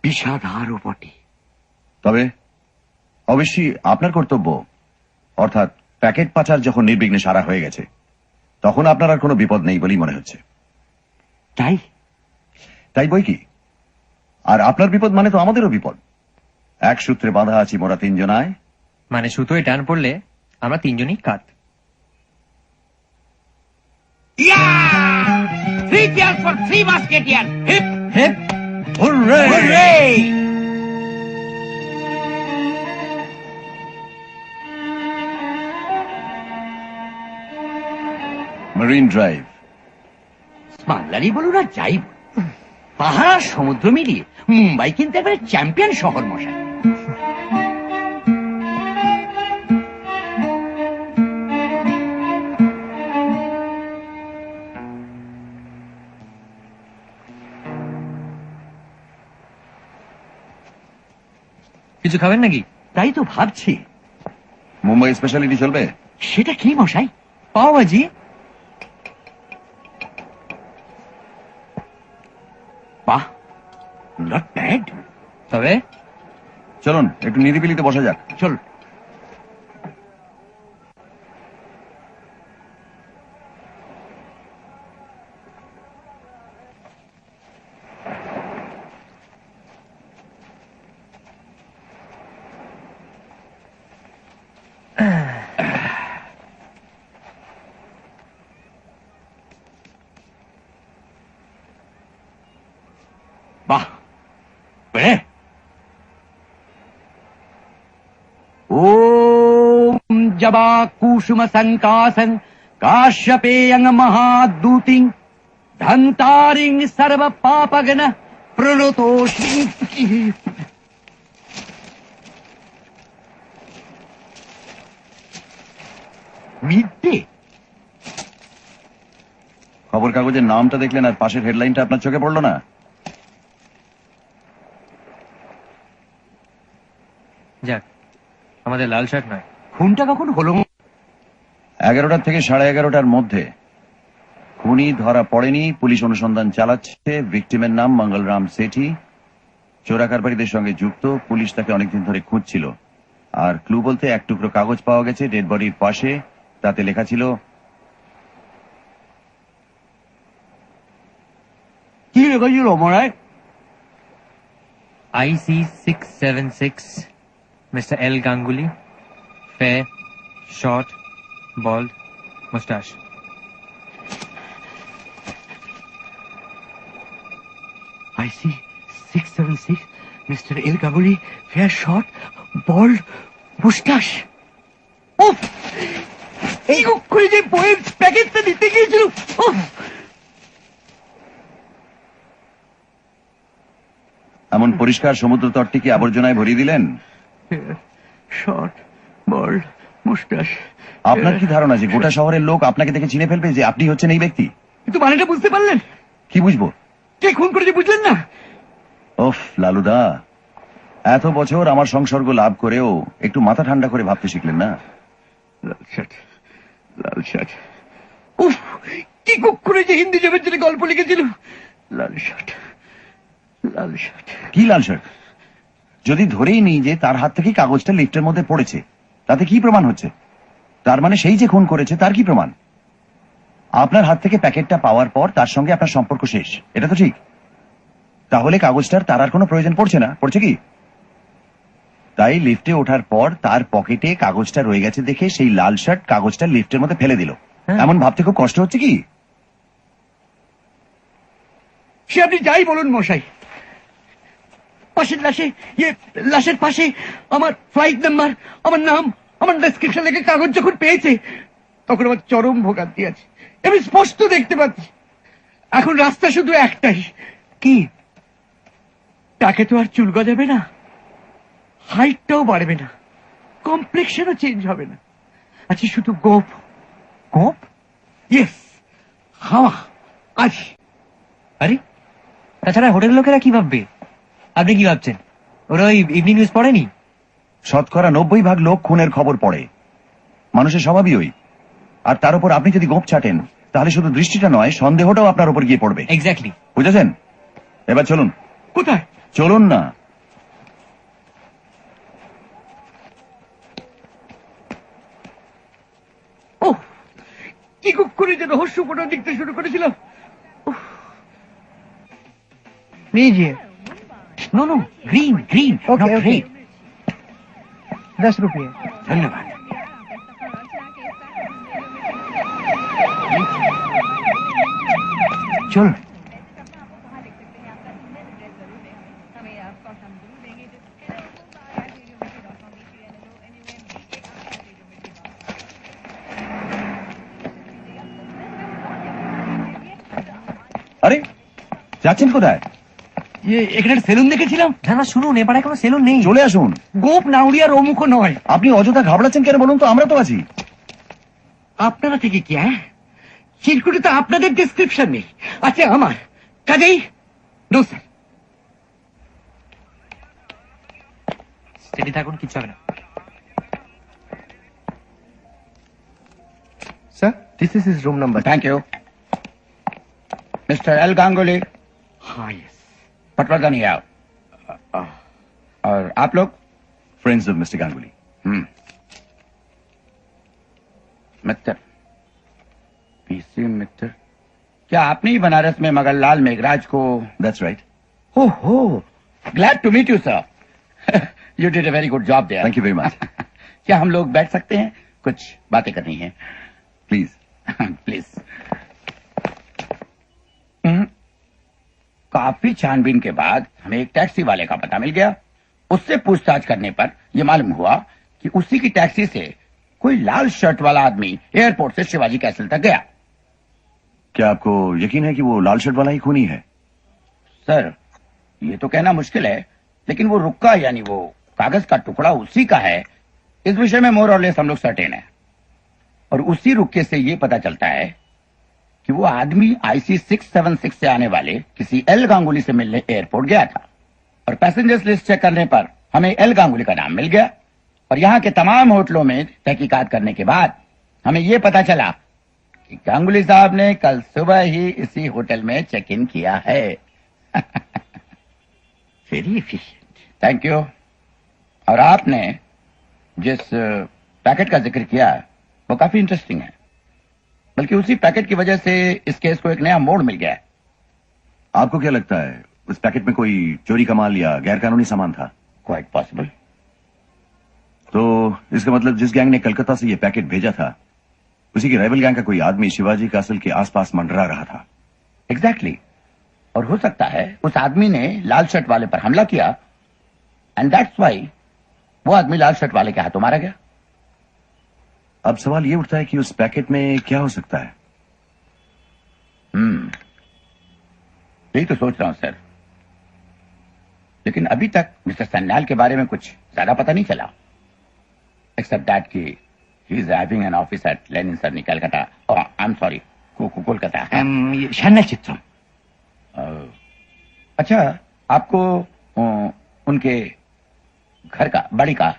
বিষাধারও বটে। তবে অবশ্যই আপনার কর্তব্য, অর্থাৎ প্যাকেট পাচার যখন নির্বিঘ্নে সারা হয়ে গেছে তখন আপনার আর কোনো বিপদ নেই বলেই মনে হচ্ছে। তাই? তাই বই কি? আর আপনার বিপদ মানে তো আমাদেরও বিপদ। এক সূত্রে বাঁধা আছি মোরা তিনজনায়। মানে সুতোয় টান পড়লে আমরা তিনজনই কাত। 3 cheers for 3 musketeers. Hip hip, hooray! Marine Drive. বাংলারই বলুন আর যাই বলুন, পাহাড় আর সমুদ্র মিলিয়ে মুম্বাই কিন্তু এবারে চ্যাম্পিয়ন শহর মশাই। কিছু খাবেন নাকি? তাই তো ভাবছি। মুম্বাই স্পেশালিটি চলবে? সেটা কি মশাই? পাও ভাজি। বাহ, নট ব্যাড। তবে চলুন একটু নিরিবিলিতে বসা যাক। চল। বাহ, जबा कुसुम संकासन काश्यपेयंग महादूतिं धंतारिं सर्व पापगन प्रणतोषि মিথ্যে। খবর কাগজের নামটা দেখলেন আর পাশের হেডলাইনটা আপনার চোখে পড়লো না? যাক, আমাদের লাল শার্ট নয়। খুনটা কখন হলো? 11টা থেকে 11:30টার মধ্যে। খুনি ধরা পড়েনি, পুলিশ অনুসন্ধান চালাচ্ছে। ভিকটিমের নাম মঙ্গলরাম সেঠি, চোরাকারবারিদের সঙ্গে যুক্ত। পুলিশ তাকে অনেকদিন ধরে খুঁজছিল। আর ক্লু বলতে এক টুকরো কাগজ পাওয়া গেছে ডেড বডির পাশে, তাতে লেখা ছিল কি লেখেছিল মরায়? IC 676, Mr. L. Ganguly, fair, short, bald, mustache. IC 676, Mr. L. Ganguly, fair, short, bald, mustache. উফ! এই করে যে বইয়ের প্যাকেটটা দিতে গিয়েছিল, উফ! এমন পরিষ্কার সমুদ্র তটটিকে আবর্জনায় ভরিয়ে দিলেন। শর্ট, বল্ড, মুস্টাশ। আপনার কি ধারণা যে গোটা শহরের লোক আপনাকে দেখে চিনে ফেলবে যে আপনি হচ্ছেন এই ব্যক্তি? কিন্তু মানেটা বুঝতে পারলেন? কি বুঝবো? কে খুন করেছে বুঝলেন না? ওফ লালুদা, এত বছর আমার সংসর্গ লাভ করেও একটু মাথা ঠান্ডা করে ভাবতে শিখলেন না? লাল শার্ট, লাল শার্ট। উফ! কি কুকুরে যে হিন্দি জমের জন্য গল্প লিখেছিল। লাল শার্ট, লাল শার্ট। কি লাল শার্ট? যদি ধরেই নিই যে তার হাত থেকে কাগজটা লিফটের মধ্যে পড়েছে, তাতে কি প্রমাণ হচ্ছে? তার মানে সেই যে খুন করেছে তার কি প্রমাণ? আপনার হাত থেকে প্যাকেটটা পাওয়ার পর তার সঙ্গে আপনার সম্পর্ক শেষ, এটা তো ঠিক। তাহলে কাগজটার তার আর কোনো প্রয়োজন পড়ছে না, পড়ছে কি? তাই লিফটে ওঠার পর তার পকেটে কাগজটা রয়ে গেছে দেখে সেই লাল শার্ট কাগজটা লিফটের মধ্যে ফেলে দিল। এমন ভাবতে খুব কষ্ট হচ্ছে কি? সে আপনি যাই বলুন মশাই, পাশের লাশের পাশে আমার ফ্লাইট নাম্বার, আমার নাম, আমার ডেসক্রিপশন লেখা কাগজ যখন পেয়েছে তখন আমার চরম ভোগান্তি আছে। আমি স্পষ্ট দেখতে পাচ্ছি এখন রাস্তা শুধু একটাই। কি? তাকে তো আর চুল গজাবে না, হাইটটাও বাড়বে না, কমপ্লেক্সনও চেঞ্জ হবে না, আছে শুধু গোপ। কোপ? ইয়েস, হাওয়া। আজ আরে, তাছাড়া হোটেল লোকেরা কি ভাববে? আপনি কি ভাবছেন ওরা ওই ইভিনিং নিউজ পড়েনি? 90% লোক খুনের খবর পড়ে, মানুষের স্বভাবই ওই। আর তার উপর আপনি যদি গোপ ছাটেন তাহলে শুধু দৃষ্টিটা নয়, সন্দেহটাও আপনার উপর গিয়ে পড়বে। এক্স্যাক্টলি। বুঝেছেন? এবার চলুন। কোথায়? চলুন না। ও কি করে যে রহস্যপূর্ণ লিখতে শুরু করেছিলাম। लीजिए। No no, green green, Okay, not okay. Red. 10 रुपये। ধন্যবাদ। চল। আরে যাচ্ছেন কোথায়? এখানে সেলুন দেখেছিলাম। না না, শুনুন, এবারে কোনো সেলুন নেই। চলে আসুন। গোপ নাউরিয়ার অমুখ নয়। আপনি অযথা ঘাবড়াচ্ছেন কেন বলুন তো? আমরা তো আছি। আপনারা থেকে কি? হ্যাঁ, চিরকুটে তো আপনাদের ডেসক্রিপশন নেই, আছে আমার। কাজেই নো স্যার। স্টেডি থাকুন, কিছু হবে না। Sir, this is his room number। Thank you mister L Ganguly, हाँ यस। पटवर्धन हियर। और आप लोग? Friends of mister Ganguly. Mitra, PC Mitra, क्या आपने ही बनारस में मगरलाल मेघराज को? That's right. ओहो, glad to meet you sir. You did a very good job there. Thank you very much. क्या हम लोग बैठ सकते हैं? कुछ बातें करनी है। प्लीज। प्लीज। काफी छानबीन के बाद हमें एक टैक्सी वाले का पता मिल गया। उससे पूछताछ करने पर यह मालूम हुआ कि उसी की टैक्सी से कोई लाल शर्ट वाला आदमी एयरपोर्ट से शिवाजी कैसल तक गया। क्या आपको यकीन है कि वो लाल शर्ट वाला ही खूनी है? सर, ये तो कहना मुश्किल है, लेकिन वो रुक्का यानी वो कागज का टुकड़ा उसी का है, इस विषय में मोर और लेस हम लोग सर्टेन है। और उसी रुक्के से ये पता चलता है कि वो आदमी IC 676 से आने वाले किसी एल गांगुली से मिलने एयरपोर्ट गया था, और पैसेंजर्स लिस्ट चेक करने पर हमें एल गांगुली का नाम मिल गया। और यहाँ के तमाम होटलों में तहकीकात करने के बाद हमें ये पता चला कि गांगुली साहब ने कल सुबह ही इसी होटल में चेक इन किया है। Very efficient. Thank you. और आपने जिस पैकेट का जिक्र किया वो काफी इंटरेस्टिंग है, बल्कि उसी पैकेट की वजह से इस केस को एक नया मोड़ मिल गया है। आपको क्या लगता है उस पैकेट में कोई चोरी का माल या गैर कानूनी सामान था? Quite possible. तो इसका मतलब जिस गैंग ने कलकत्ता से ये पैकेट भेजा था उसी की राइवल गैंग का कोई आदमी शिवाजी कासल के आसपास मंडरा रहा था। एग्जैक्टली। और हो सकता है उस आदमी ने लाल शर्ट वाले पर हमला किया, एंड दैट्स वाई वो आदमी लाल शर्ट वाले के हाथों मारा गया। अब सवाल ये उठता है कि उस पैकेट में क्या हो सकता है? यही तो सोच रहा हूं सर, लेकिन अभी तक मिस्टर सन्याल के बारे में कुछ ज्यादा पता नहीं चला, एक्सेप्ट दैट कि he is having an office at Lenin Sarani Calcutta, I am sorry Kolkata. शानल चित्रम। अच्छा, आपको उनके घर का बड़ी का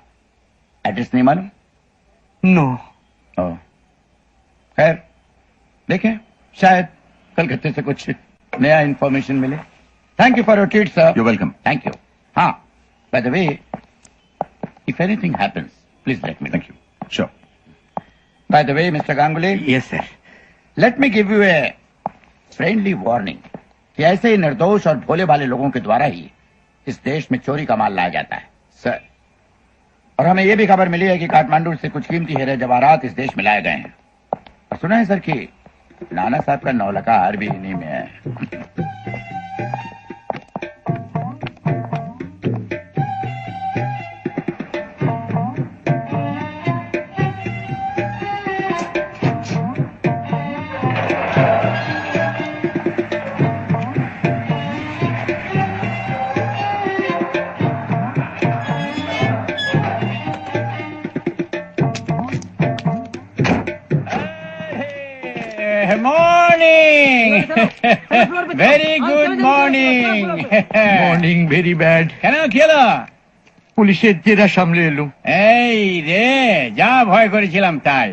एड्रेस नहीं मालूम? नो। खैर देखें, शायद कलकत्ते से कुछ नया इंफॉर्मेशन मिले। Thank you for your treat sir. You welcome. Thank you. हाँ, by the way, if anything happens please let me know. Thank you. Sure. By the way mister Ganguly, yes sir. Let me give you a friendly warning कि ऐसे ही निर्दोष और भोले भाले लोगों के द्वारा ही इस देश में चोरी का माल लाया जाता है सर। और हमें यह भी खबर मिली है कि काठमांडू से कुछ कीमती हीरे जवाहरात इस देश में लाए गए हैं। और सुना है सर कि नाना साहब का 9 लखा हार भी इन्हीं में है। Morning, very good morning. Morning very bad. কেন কি হলো? পুলিশের জেরা সামলে এলুম। এই রে, যা ভয় করেছিলাম তাই।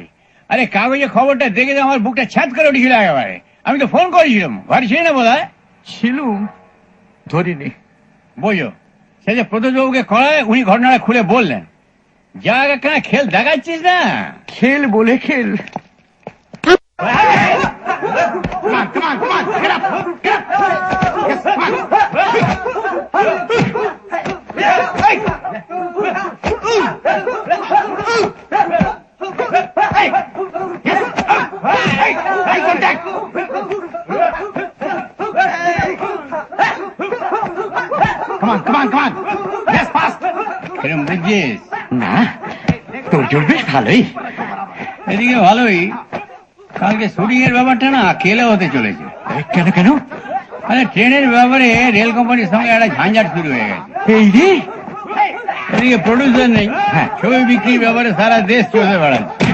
আরে কাগজে খবরটা দেখে তো আমার বুকটা ছাদ করে উঠেছিল একেবারে। আমি তো ফোন করেছিলাম, ঘরে ছিল না বোধহয়? ছিলুম, ধরিনি। বোঝো, সে যে প্রদ্যোৎবাবুকে করায় উনি ঘটনাটা খুলে বললেন। যা কেন খেল দেখাচ্ছিস না? খেল বলে খেল। এরকম বুঝছিস? না, তোর জোর বেশ ভালোই। এদিকে ভালোই, কালকে শুটিং এর ব্যাপারটা না কেলে হতে চলেছে। কেন কেন? আরে ট্রেনের ব্যাপারে রেল কোম্পানির সঙ্গে একটা ঝাঞ্ঝাট শুরু হয়ে গেছে। এই রে, এদিকে প্রডিউসার নেই, ছবি বিক্রির ব্যাপারে সারা দেশ চলে বেড়াচ্ছে।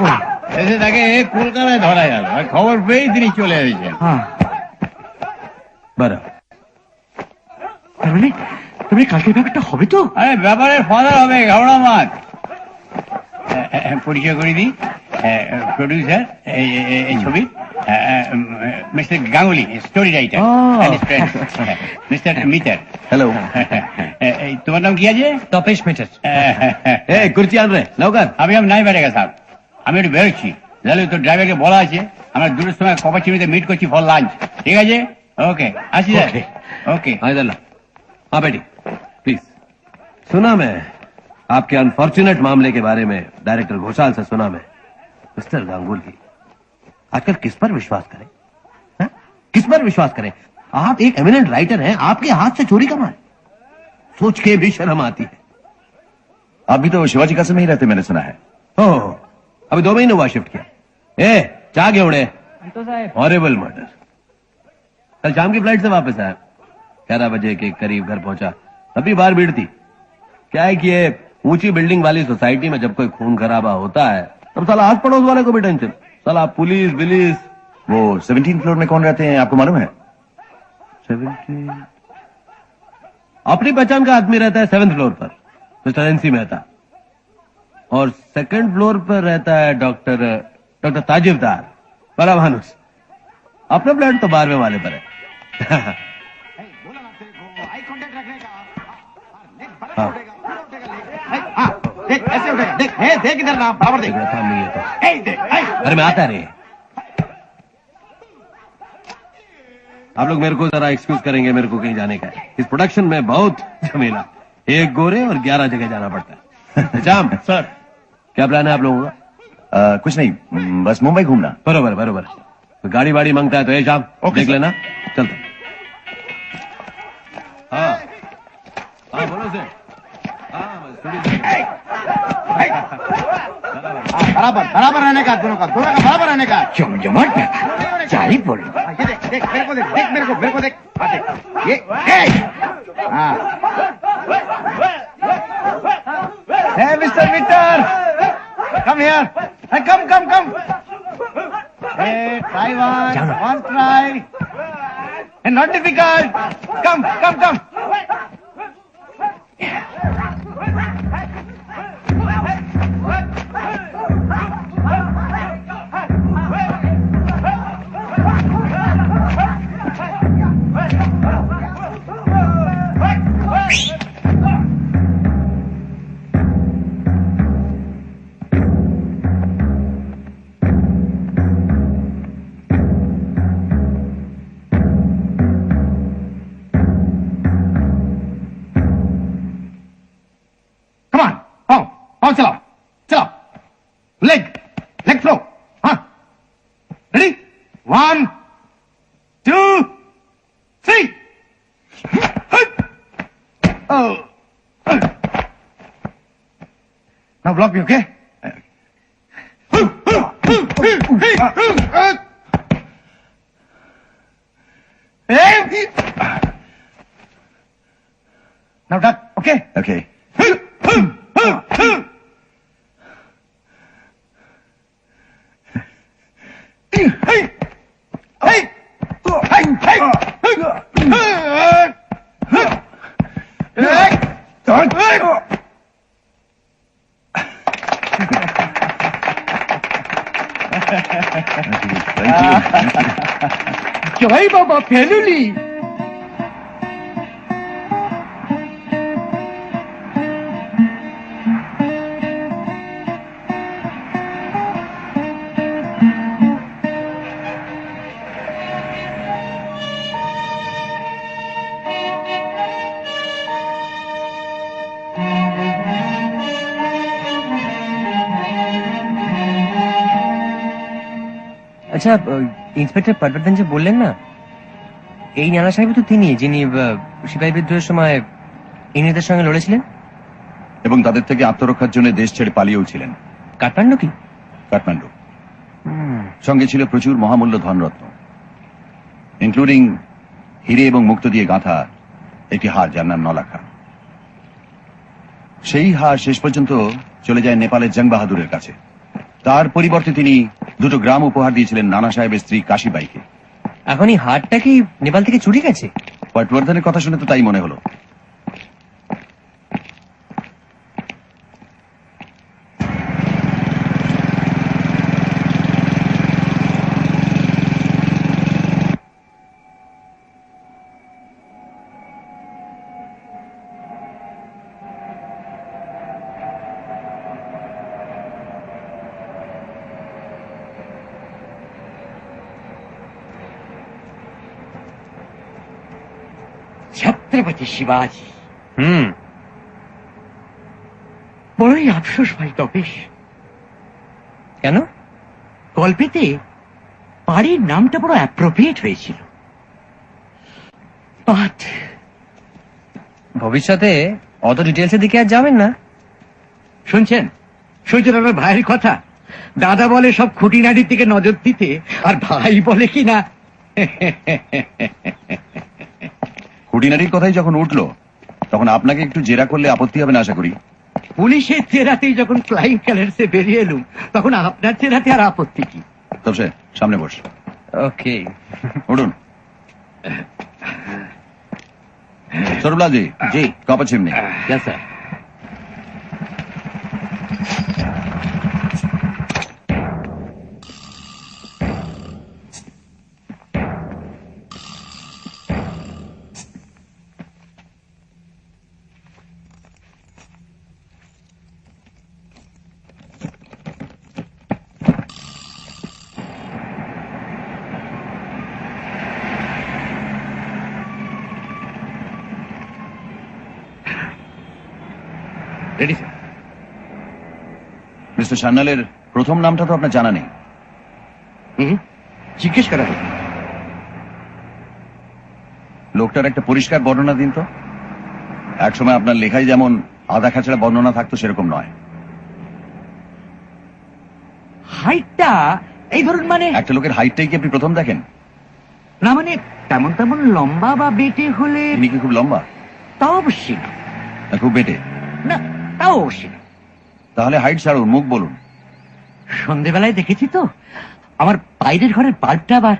শেষে তাকে কলকাতায় ধরা গেল, আর খবর পেয়েই তিনি চলে এসেছেন। बराबर। তার মানে তুমি কালকে ব্যাপারটা হবে তো? আরে ব্যাপারের ফাদার হবে, ঘাবড়া মাছ। পরিচয় করে দিই, প্রডিউসার এই ছবি mister Ganguly, story writer, mister Mitter. Hello. তোমার নাম কি আছে? তপেশ মিটার। ए कुर्सी आन रहे लौकर। আমি নাই বেড়েগা সাহেব, আমি একটু বেরোচ্ছি। তাহলে তো ড্রাইভারকে বলা আছে আমরা দুটোর সময় কপাচিমিতে মিট করছি ফর লাঞ্চ। ঠিক আছে? ওকে, আসি স্যার। ওকে। हाँ इधर ला। हाँ बेटी प्लीज। सुना मैं आपके अनफॉर्चुनेट मामले के बारे में डायरेक्टर घोषाल से सुना मैं। मिस्टर गांगुली, आजकल किस पर विश्वास करें? हाँ? किस पर विश्वास करें? आप एक एमिनेंट राइटर हैं, आपके हाथ से चोरी का माल, सोच के भी शर्म आती है। आप भी तो शिवाजी कासल में ही रहते, मैंने सुना है। ओह, अभी 2 महीने हुआ शिफ्ट किया। ए चाह घेवड़े, तो साहब हॉरिबल मर्डर। कल शाम की फ्लाइट से वापस आया, 11 बजे के करीब घर पहुंचा, तभी बाहर भीड़ थी। क्या है कि ये ऊंची बिल्डिंग वाली सोसाइटी में जब कोई खून खराबा होता है तब साला आस पड़ोस वाले को भी टेंशन, साला पुलिस विलिस। वो 17 फ्लोर में कौन रहते हैं आपको मालूम है? 17 अपनी पहचान का आदमी रहता है 7th फ्लोर पर, मिस्टर एनसी मेहता, और 2nd फ्लोर पर रहता है डॉक्टर ताजिरदार, बड़ा मानुस। अपना फ्लैट तो 12वें वाले पर है। हाँ। देख ऐसे उठेगा, देख इधर ना, बराबर देख। देखो, सामने ये तो। अरे मैं आता रे। आप लोग मेरे को जरा एक्सक्यूज करेंगे, मेरे को कहीं जाने का है। इस प्रोडक्शन में बहुत झमेला, 1 गोरे और 11 जगह जाना पड़ता है। जाम सर क्या प्लान है आप लोगों का? कुछ नहीं, बस मुंबई घूमना। बरोबर। तो गाड़ी वाड़ी मांगता है तो शाम देख लेना, चलता। हाँ बोलो से। बराबर रहने का, दोनों का बराबर रहने का। जमजमाट में चाली बोल। ये देख मेरे को देख, मेरे को देख। ये Hey, Mr. Victor! Come here! Hey, come! Hey, try one try. And not difficult. Come. Come on, पाँव चलाओ, leg throw, हाँ, ready, 1, 2, 3, now block me, okay? Now duck, okay? Okay. जय बाबा फैमिली। আচ্ছা, ইন্সপেক্টর পটবর্ধন যে বললেন না, এই নানা সাহেব তো তিনি যিনি সিপাহী বিদ্রোহের সময় ইংরেজদের সঙ্গে লড়েছিলেন এবং তাদের থেকে আত্মরক্ষার জন্য দেশ ছেড়ে পালিয়েও ছিলেন। কাঠমান্ডু কি? কাঠমান্ডু। সঙ্গে ছিল প্রচুর মহামূল্য ধনরত্ন, ইনক্লুডিং হিরে এবং মুক্ত দিয়ে গাঁথা একটি হার যার নাম নলাখা। সেই হার শেষ পর্যন্ত চলে যায় নেপালের জং বাহাদুরের কাছে। তার পরিবর্তে তিনি 2টো গ্রাম উপহার দিয়েছিলেন নানা সাহেবের স্ত্রী কাশীবাইকে। এখন এই হারটা কি নেপাল থেকে চুরি গেছে? পটবর্ধনের কথা শুনে তো তাই মনে হলো। ছত্রপতি শিবাজি। হুম, বড়ই আফসোস ভাই তপেশ, কেন? গল্পেতে বাড়ির নামটা বড় অ্যাপ্রোপ্রিয়েট হয়েছিল, বাট ভবিষ্যতে অত ডিটেলসের দিকে আর যাবেন না। শুনছেন সূর্যনারায়ণ ভাইয়ের কথা, দাদা বলে সব খুঁটিনাটির দিকে নজর দিতে, আর ভাই বলে কি না খুঁটিনাটির কথাই যখন উঠলো তখন আপনাকে একটু জেরা করলে আপত্তি হবে না আশা করি। পুলিশের চেরাতেই যখন ফ্লাইং কালার্সে বেরিয়ে এলুম, তখন আপনার চেরাতে আর আপত্তি কি? তবে সে সামনে বস, ওকে। উঠুন। সরবলাল জি, जी কপা চিমনি। Yes sir. Ready sir. Mister সান্যালের প্রথম নামটা তো আপনার জানা নেই। জিজ্ঞেস করা হোক। লোকটার একটা পরিষ্কার বর্ণনা দিন তো। একসময় আপনার লেখায় যেমন আধা খাঁচড়া বর্ণনা থাকতো সেরকম নয়। হাইটটা এই ধরুন, মানে একটা লোকের হাইটটাই কি আপনি প্রথম দেখেন? না, মানে তেমন তেমন লম্বা বা বেটে হলে ইনি কি খুব লম্বা? তাও অবশ্যই না। না খুব বেটে? না, তাও অবশ্যই না। তাহলে হাইট ছাড়ুন, মুখ বলুন। সন্ধেবেলায় দেখেছি তো, আমার বাইরের ঘরের বাল্বটা আবার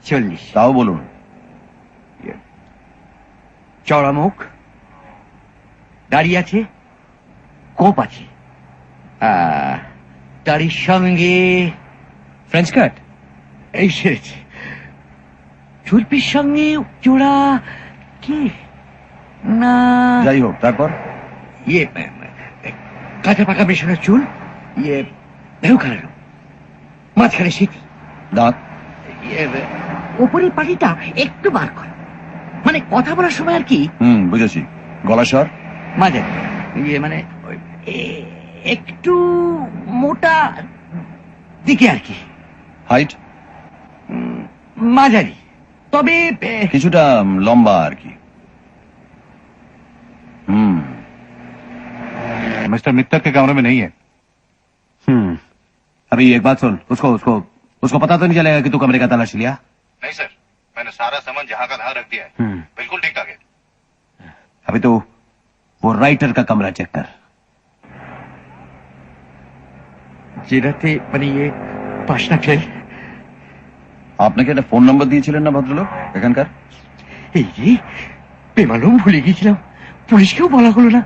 40। তাও বলুন। চড়া মুখ, দাড়ি আছে, কোপ আছে, দাড়ির সঙ্গে ফ্রেঞ্চ কাট? এই সেরেছে, চুলপির সঙ্গে জোড়া কি না, যাই হোক, তারপর? ইয়ে কাঁচা পাকা মেশানো চুল, ইয়ে ভেউ খারাপ, মাঝখানে শীত, দাঁত? ইয়ে ওপরের পাটিটা একটু বার করা, মানে কথা বলার সময় আর কি বুঝেছি। গলা স্বর? মাঝারি, ইয়ে মানে একটু মোটা দিকে আর কি। হাইট? মাঝারি, তবে কিছুটা লম্বা আর কি। मिस्टर मित्तल के कमरे में नहीं है। अभी एक बात सुन, उसको उसको उसको पता तो नहीं चलेगा कि तू कमरे का तलाशी लिया? नहीं सर, मैंने सारा सामान जहाँ का तहाँ रख दिया है। बिल्कुल ठीक ठाक है। अभी तो वो राइटर का कमरा चेक कर। যেটাতে মানে ইয়ে পাশনা ফেল। আপনাকে একটা ফোন নাম্বার দিয়েছিলেন না ভদ্রলোক এখানকার? এই যে বেমালুম ভুলে গিয়েছিলাম, পুলিশকেও বলা হলো না।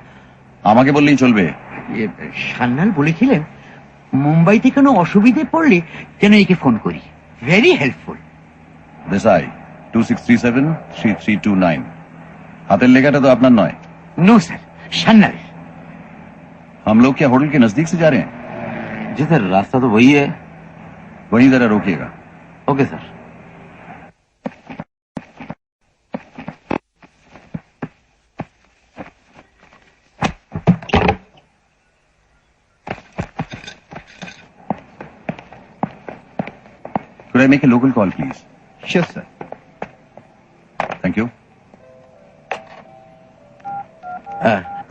আমাকে বললেই চলবে। সান্যাল বলেছিলেন মুম্বাইতে কোনো অসুবিধে পড়লে যেন একে ফোন করি। Very helpful. দেসাই 2637-3329। হাতের লেখাটা তো আপনার নয়। No sir, Sanyal. हम लोग क्या होटल के नजदीक से जा रहे हैं? जी सर, रास्ता तो वही है। वहीं जरा रोकिएगा। Okay sir. Could I make a local call, please? Sure, sir. Thank you.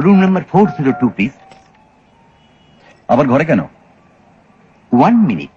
Room number 402 please. আবার ঘরে কেন? 1 মিনিট।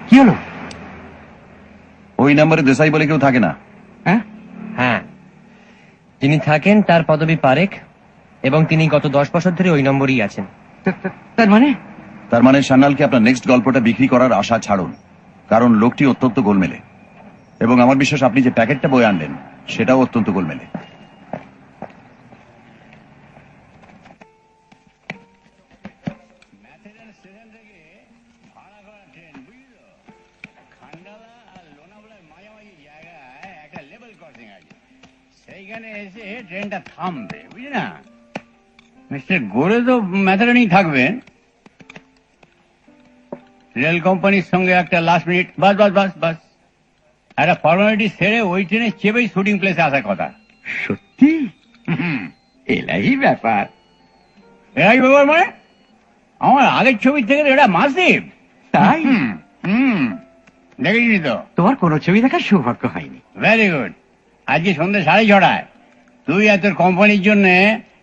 কি হলো? ওই নাম্বারে দেশাই বলে কেউ থাকে না। হ্যাঁ, হ্যাঁ, যিনি থাকেন তার পদবী পারেখ, এবং তিনি গত 10 বছর ধরে ওই নম্বরই আছেন। তার মানে তার মানে সান্যালকে আপনার নেক্সট গল্পটা বিক্রি করার আশা ছাড়ুন, কারণ লোকটি অত্যন্ত গোলমেলে, এবং আমার বিশ্বাস আপনি যে প্যাকেটটা বই আনলেন সেটাও অত্যন্ত গোলমেলে। সেইখানে এসে ট্রেনটা থামবে, বুঝলি না? মিস্টার গোরে তো ম্যাথারানি থাকবেন। রেল কোম্পানির সঙ্গে একটা লাস্ট মিনিট বাস বাস বাস বাস একটা ফর্মালিটি সেরে ওই ট্রেনে চেপেই শুটিং প্লেসে আসার কথা। সত্যি এলাই ব্যাপার। এরাই ব্যাপার মানে আমার আগের ছবির থেকে তো এটা মাসিভ। তাই দেখেছিস তো? তোমার কোনো ছবি দেখার সৌভাগ্য হয়নি। Very good. আজকে সন্ধ্যে 6:30 তুই আর তোর কোম্পানির জন্য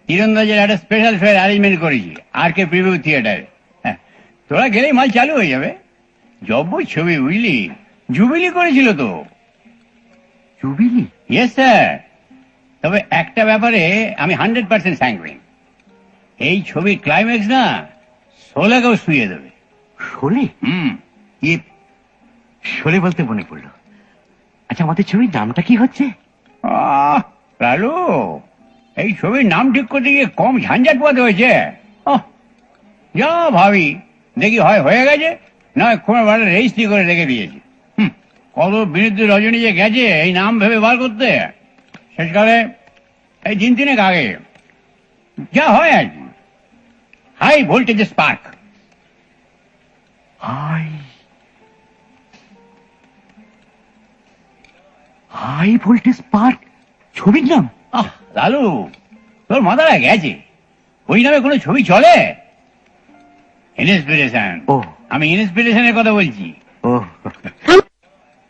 তীরন্দাজের একটা স্পেশাল ফেয়ার অ্যারেঞ্জমেন্ট করেছি আর কে প্রিভিউ থিয়েটারে। তোরা গেলেই মাল চালু হয়ে যাবে। জব্ব ছবি, বুঝলি? জুবিলি করেছিল তো। জুবিলি? Yes sir. তবে একটা ব্যাপারে আমি 100% স্যাঙ্গুইন। এই ছবির ক্লাইম্যাক্স না শোলেকেও শুয়ে দেবে। শোলে? ইয়ে শোলে বলতে মনে পড়লো, আচ্ছা আমাদের ছবির নামটা কি হচ্ছে? লালু, এই ছবির নাম ঠিক করতে গিয়ে কম ঝঞ্ঝাট পোয়াতে হয়েছে। যা ভাবি দেখি হয় হয়ে গেছে, নয় কোনো বারে রেজিস্ট্রি করে রেখে দিয়েছি। কত বিরুদ্ধে রজনী যে গেছে এই নাম ভেবে বার করতে, শেষকালে এই 3 আগে যা হয় আর কি, high voltage spark. High voltage park ছবির নাম? লালু, তোর মাথাটা গেছে। ওই নামে কোনো ছবি চলে? ইন্সপিরেশন। ও, আমি ইন্সপিরেশনের কথা বলছি। ও,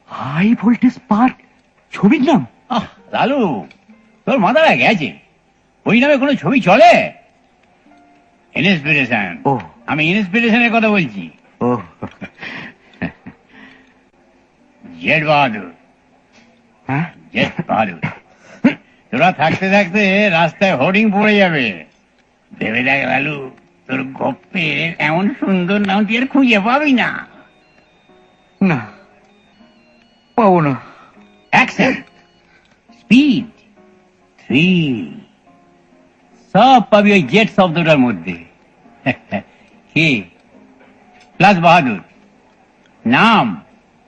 হাই ভোল্টেজ পার্ক ছবির নাম? লালু, তোর মাথাটা গেছে। ওই নামে কোনো ছবি চলে? ইন্সপিরেশন। ও, আমি ইন্সপিরেশনের কথা বলছি। ও, জেড বাহাদুর। হ্যাঁ, জেড বাহাদুর। তোরা থাকতে থাকতে রাস্তায় হোর্ডিং পড়ে যাবে। ভেবে দেখ লালু, তোর গপ্পের এমন সুন্দর নাম তুই আর খুঁজে পাবি না। না পাবো না। অ্যাকশন, স্পিড, থ্রিল সব পাবি ওই জেট শব্দটার মধ্যে। কি প্লাস বাহাদুর নাম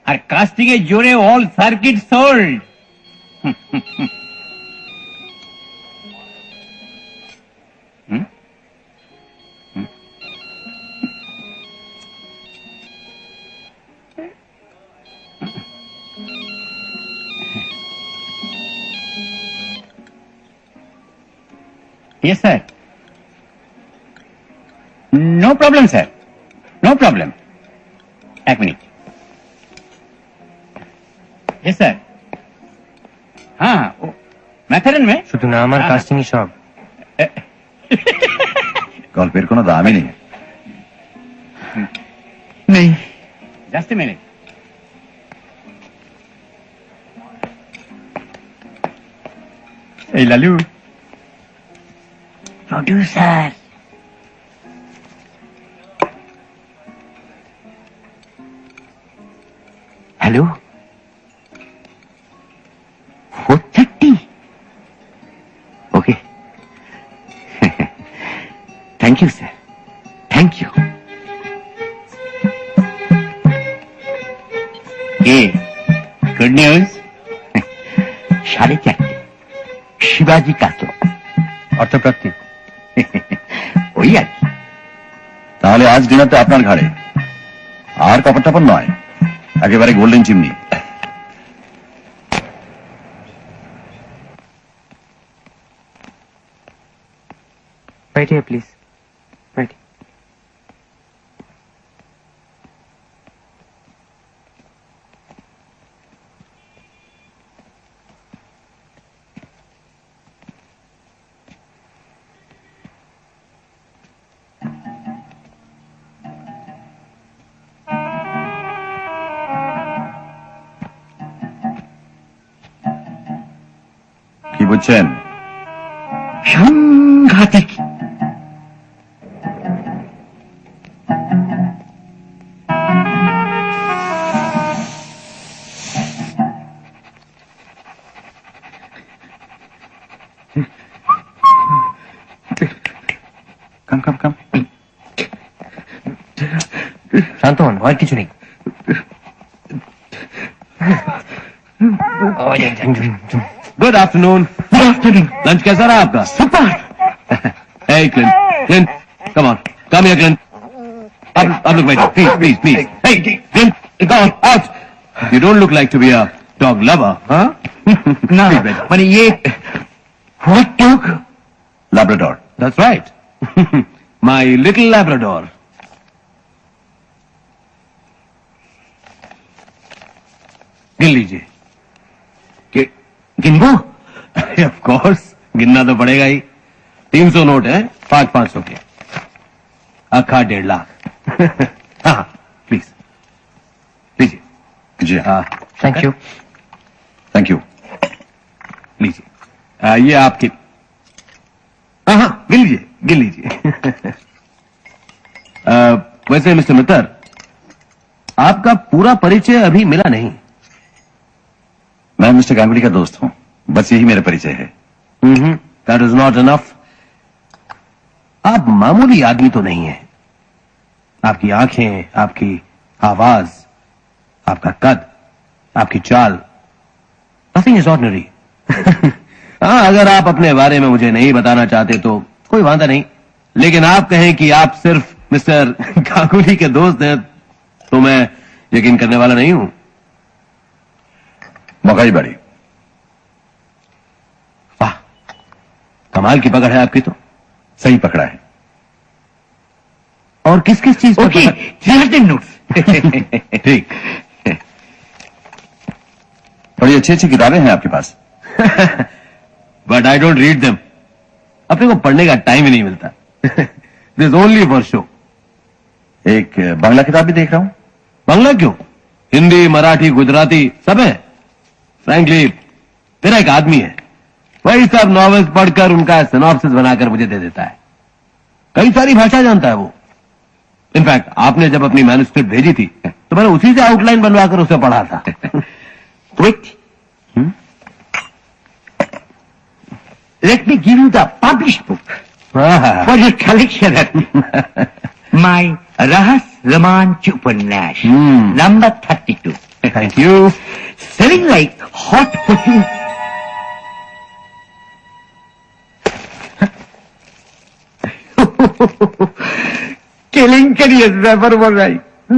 আর কাস্টিং এর জোরে all circuit sold. Yes, sir. No problem, sir. No problem. 1 minute. Yes, sir. हाँ, मैथरन में শুধু না আমার কাস্টিং সব। গল্পের কোনো দামই নেই। নেই। Just a minute. Hey, Lalu. Producer, hello, 4:30? Okay, thank you sir, thank you. Good news. 4:30 শিবাজি কাতো। অর্থপ্রাপ্তি। ওই আর কি। তাহলে আজ ডিনারটা আপনার ঘাড়ে, আর কাপড় টাপড় নয়, একেবারে golden chimney. Right here please. Right. বুঝছেন? সাংঘাতিক। কাম কাম কাম। শান্ত হন, ভয়ের কিছু নেই। Good afternoon. लंच कैसा रहा आपका? Super. Hey, Clint. Clint, come on. Come here, Clint. अब look बैठो. Please, please. Hey, Clint, go on, out. You don't look like to be a dog lover, huh? না Please, बैठो. মানে ये what dog? Labrador. That's right. My little Labrador. गिन लीजिए। गिनबो? Of course, गिनना तो पड़ेगा ही। 300 नोट है, 500 के, अखा 1.5 लाख। हाँ, प्लीज लीजिए। জি हाँ, থ্যাংক ইউ। Thank you. लीजिए। ये आपकी। हाँ, गिन लीजिए, गिन लीजिए। वैसे मिस्टर मित्तर, आपका पूरा परिचय अभी मिला नहीं। मैं मिस्टर गांगुली का दोस्त हूँ, बस यही मेरा परिचय है। That is not enough. आप मामूली आदमी तो नहीं है। आपकी आंखें, आपकी आवाज, आपका कद, आपकी चाल, नथिंग इज ऑर्डिनरी। हाँ, अगर आप अपने बारे में मुझे नहीं बताना चाहते तो कोई वादा नहीं, लेकिन आप कहें कि आप सिर्फ मिस्टर गांगुली के दोस्त हैं तो मैं यकीन करने वाला नहीं हूं। मकाई बाड़ी। वाह, कमाल की पकड़ है आपकी तो। सही पकड़ा है। और किस किस चीज पर ओके, पकड़- 300 नोट्स। ठीक। बड़ी अच्छी अच्छी किताबें हैं आपके पास। But I don't read them. अपने को पढ़ने का टाइम ही नहीं मिलता। This only for show. एक बांग्ला किताब भी देख रहा हूँ। बांग्ला क्यों, हिंदी, मराठी, गुजराती सब है। फ्रैंकली, मेरा एक आदमी है, वही सब नॉवेल्स पढ़कर उनका सिनॉप्सिस बनाकर मुझे दे देता है। कई सारी भाषा जानता है वो। इनफैक्ट आपने जब अपनी मैन्युस्क्रिप्ट भेजी थी तो मैंने उसी से आउटलाइन बनवाकर उसे पढ़ा था। Wait. Let me give you the published book for your collection. My Rahas Romanch Upanyash, number 32. Thank you. Selling like hot potato. কেলেঙ্কারি ব্যাপার বলাই।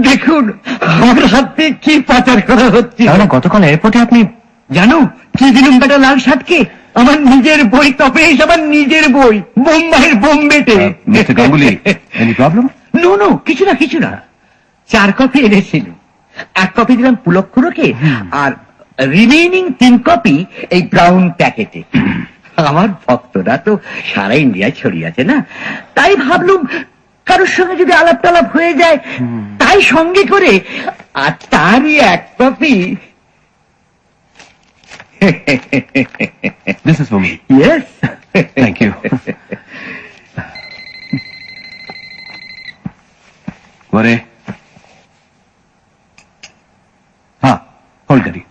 দেখুন আমার হাতে কি পাচার করা হচ্ছে। তাহলে গতকাল এয়ারপোর্টে আপনি জানো কি দিলুম বেটা লাল শার্টকে? আমার নিজের বই তপেশ, আমার নিজের বই, বোম্বাইয়ের বোম্বেটে। Mister Ganguly, any problem? No no, কিছু না কিছু না। 4 কপি এনেছিল, 1 কপি দিলাম পুলক্ষরকে, আর রিমেইনিং 3 কপি এই ব্রাউন প্যাকেটে। আমার ভক্তরা তো সারা ইন্ডিয়ায় ছড়িয়ে আছে না, তাই ভাবলুম কারোর সঙ্গে যদি আলাপ টালাপ হয়ে যায় তাই সঙ্গে করে, আর তারই 1 copy. This is for me. Yes. Thank you. वरे, हाँ, होल्ड करिए।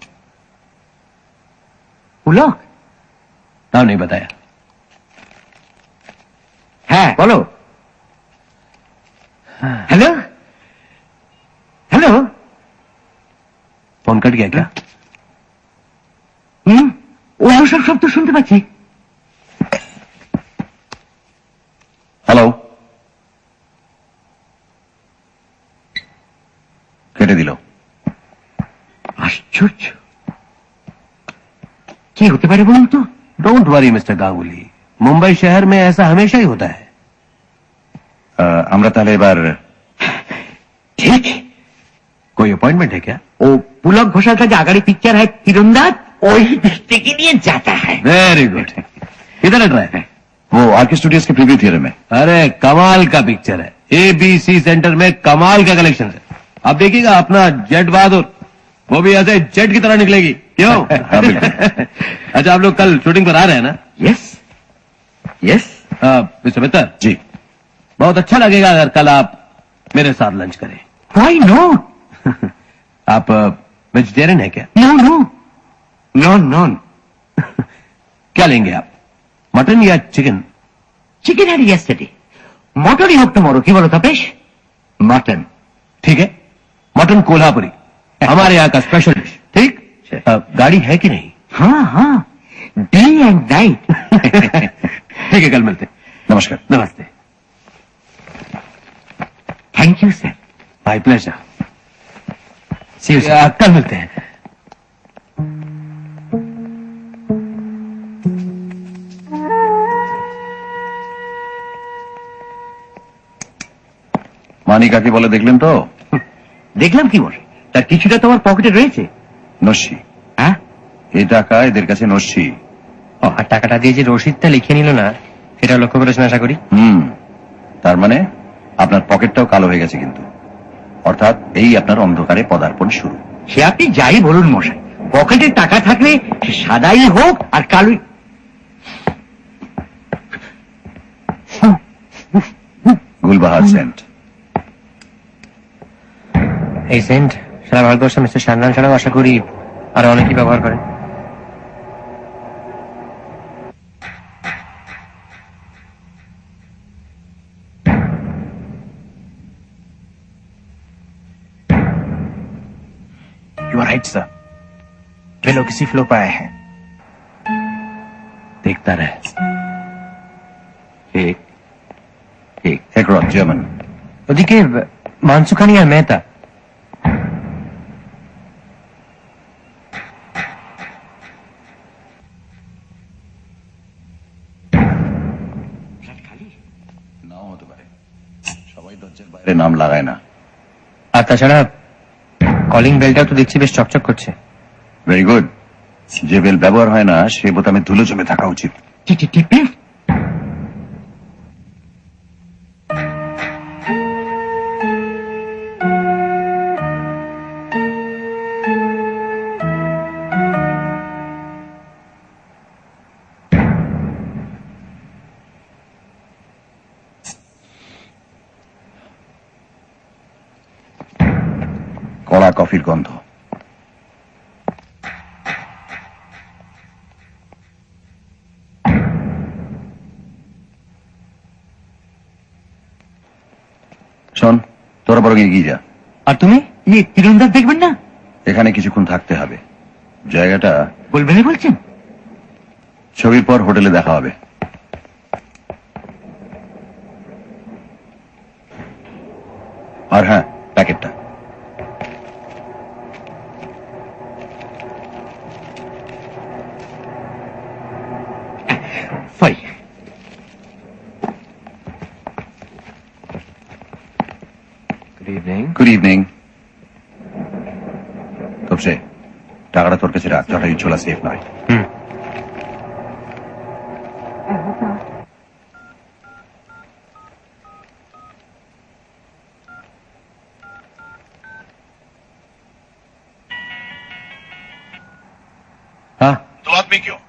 पुलक? नाम नहीं बताया। হ্যাঁ বলো। Hello hello. फोन कट गया क्या? ও সব শব্দ শুনতে পাচ্ছি। হ্যালো। কেটে দিল। আশ্চর্য, কি হতে পারে বলুন তো? Don't worry mister Ganguly, Mumbai शहर में ऐसा हमेशा ही होता है। আমরা তাহলে এবার ঠিক। कोई अपॉइंटमेंट है क्या? ও পুলক ঘোষাল का जो आगरी पिक्चर है तीरंदाज, वही देखने के लिए जाता है। Very good. किधर हट रहा है? वो आरके स्टूडियोज के प्रीव्यू थिएटर में। अरे कमाल का पिक्चर है, ABC सेंटर में कमाल का कलेक्शन है। अब देखिएगा अपना जेट बहादुर वो भी ऐसे जेट की तरह निकलेगी, क्यों? हाँ, बिल्कुल। अच्छा, आप लोग कल शूटिंग पर आ रहे हैं ना? यस यस मिस्टर मित्तर जी, बहुत अच्छा लगेगा अगर कल आप मेरे साथ लंच करें। Why not? आप वेजिटेरियन है क्या? नो नो नॉन नॉन क्या लेंगे आप, मटन या चिकन? चिकेन ह্যাড ইয়েস্টারডে, মটনই হোক টুমরো, কি বলো তপেশ? মটন। ठीक है, मटन कोल्हापुरी हमारे यहाँ का स्पेशल डिश। ठीक, गाड़ी है कि नहीं? हाँ हाँ, डे एंड नाइट। ठीक है, कल मिलते हैं। नमस्कार। नमस्ते। Thank you sir. My pleasure. See you, sir. कल मिलते हैं। মানি কাকে বলে দেখলেন তো? দেখলাম কি বলে, তার কিছুটা তো আমার পকেটে রয়েছে। নস্যি। হ্যাঁ, এই টাকা এদের কাছে নস্যি। আর টাকাটা দিয়ে যে রসিদটা লিখে নিল না, সেটা লক্ষ্য করেছেন আশা করি। তার মানে আপনার পকেটটাও কালো হয়ে গেছে কিন্তু, অর্থাৎ এই আপনার অন্ধকারে পদার্পণ শুরু। সে আপনি যাই বলুন মশাই, পকেটে টাকা থাকলে সে সাদাই হোক আর কালোই। গুলবাহার সেন্ট। এই সেন্ট সারা ভারতবর্ষে মিস্টার সান্নান ছাড়াও আশা করি আরো অনেকেই ব্যবহার করেন। यू आर राइट सर, वे लोग इसी फ्लोर पर आए हैं। देखता रहे। ঠিক ঠিক। হেকরথ, জার্মান। ওদিকে মানসুখানি আর মেহতা। নাও হতে পারে, সবাই দরজার বাইরে নাম লাগায় না। আর তাছাড়া কলিং বেলটাও তো দেখছি বেশ চকচক করছে। Very good. যে বেল ব্যবহার হয় না সে বোতামে ধুলো জমে থাকা উচিত। টিপে কড়া কফির গন্ধ। শোন, তোরা বরং এগিয়ে যা। আর তুমি? ইয়ে তীরন্দাজ দেখবেন না? এখানে কিছুক্ষণ থাকতে হবে। জায়গাটা বলবেন না বলছেন? ছবির পর হোটেলে দেখা হবে। আর হ্যাঁ, প্যাকেটটা। ফাই। Good evening. Good evening. তবসে, টাকাটা তোর কাছে রাখ, জটায়ু ছোলা সেফ নয়। हाँ, दो आदमी क्यों?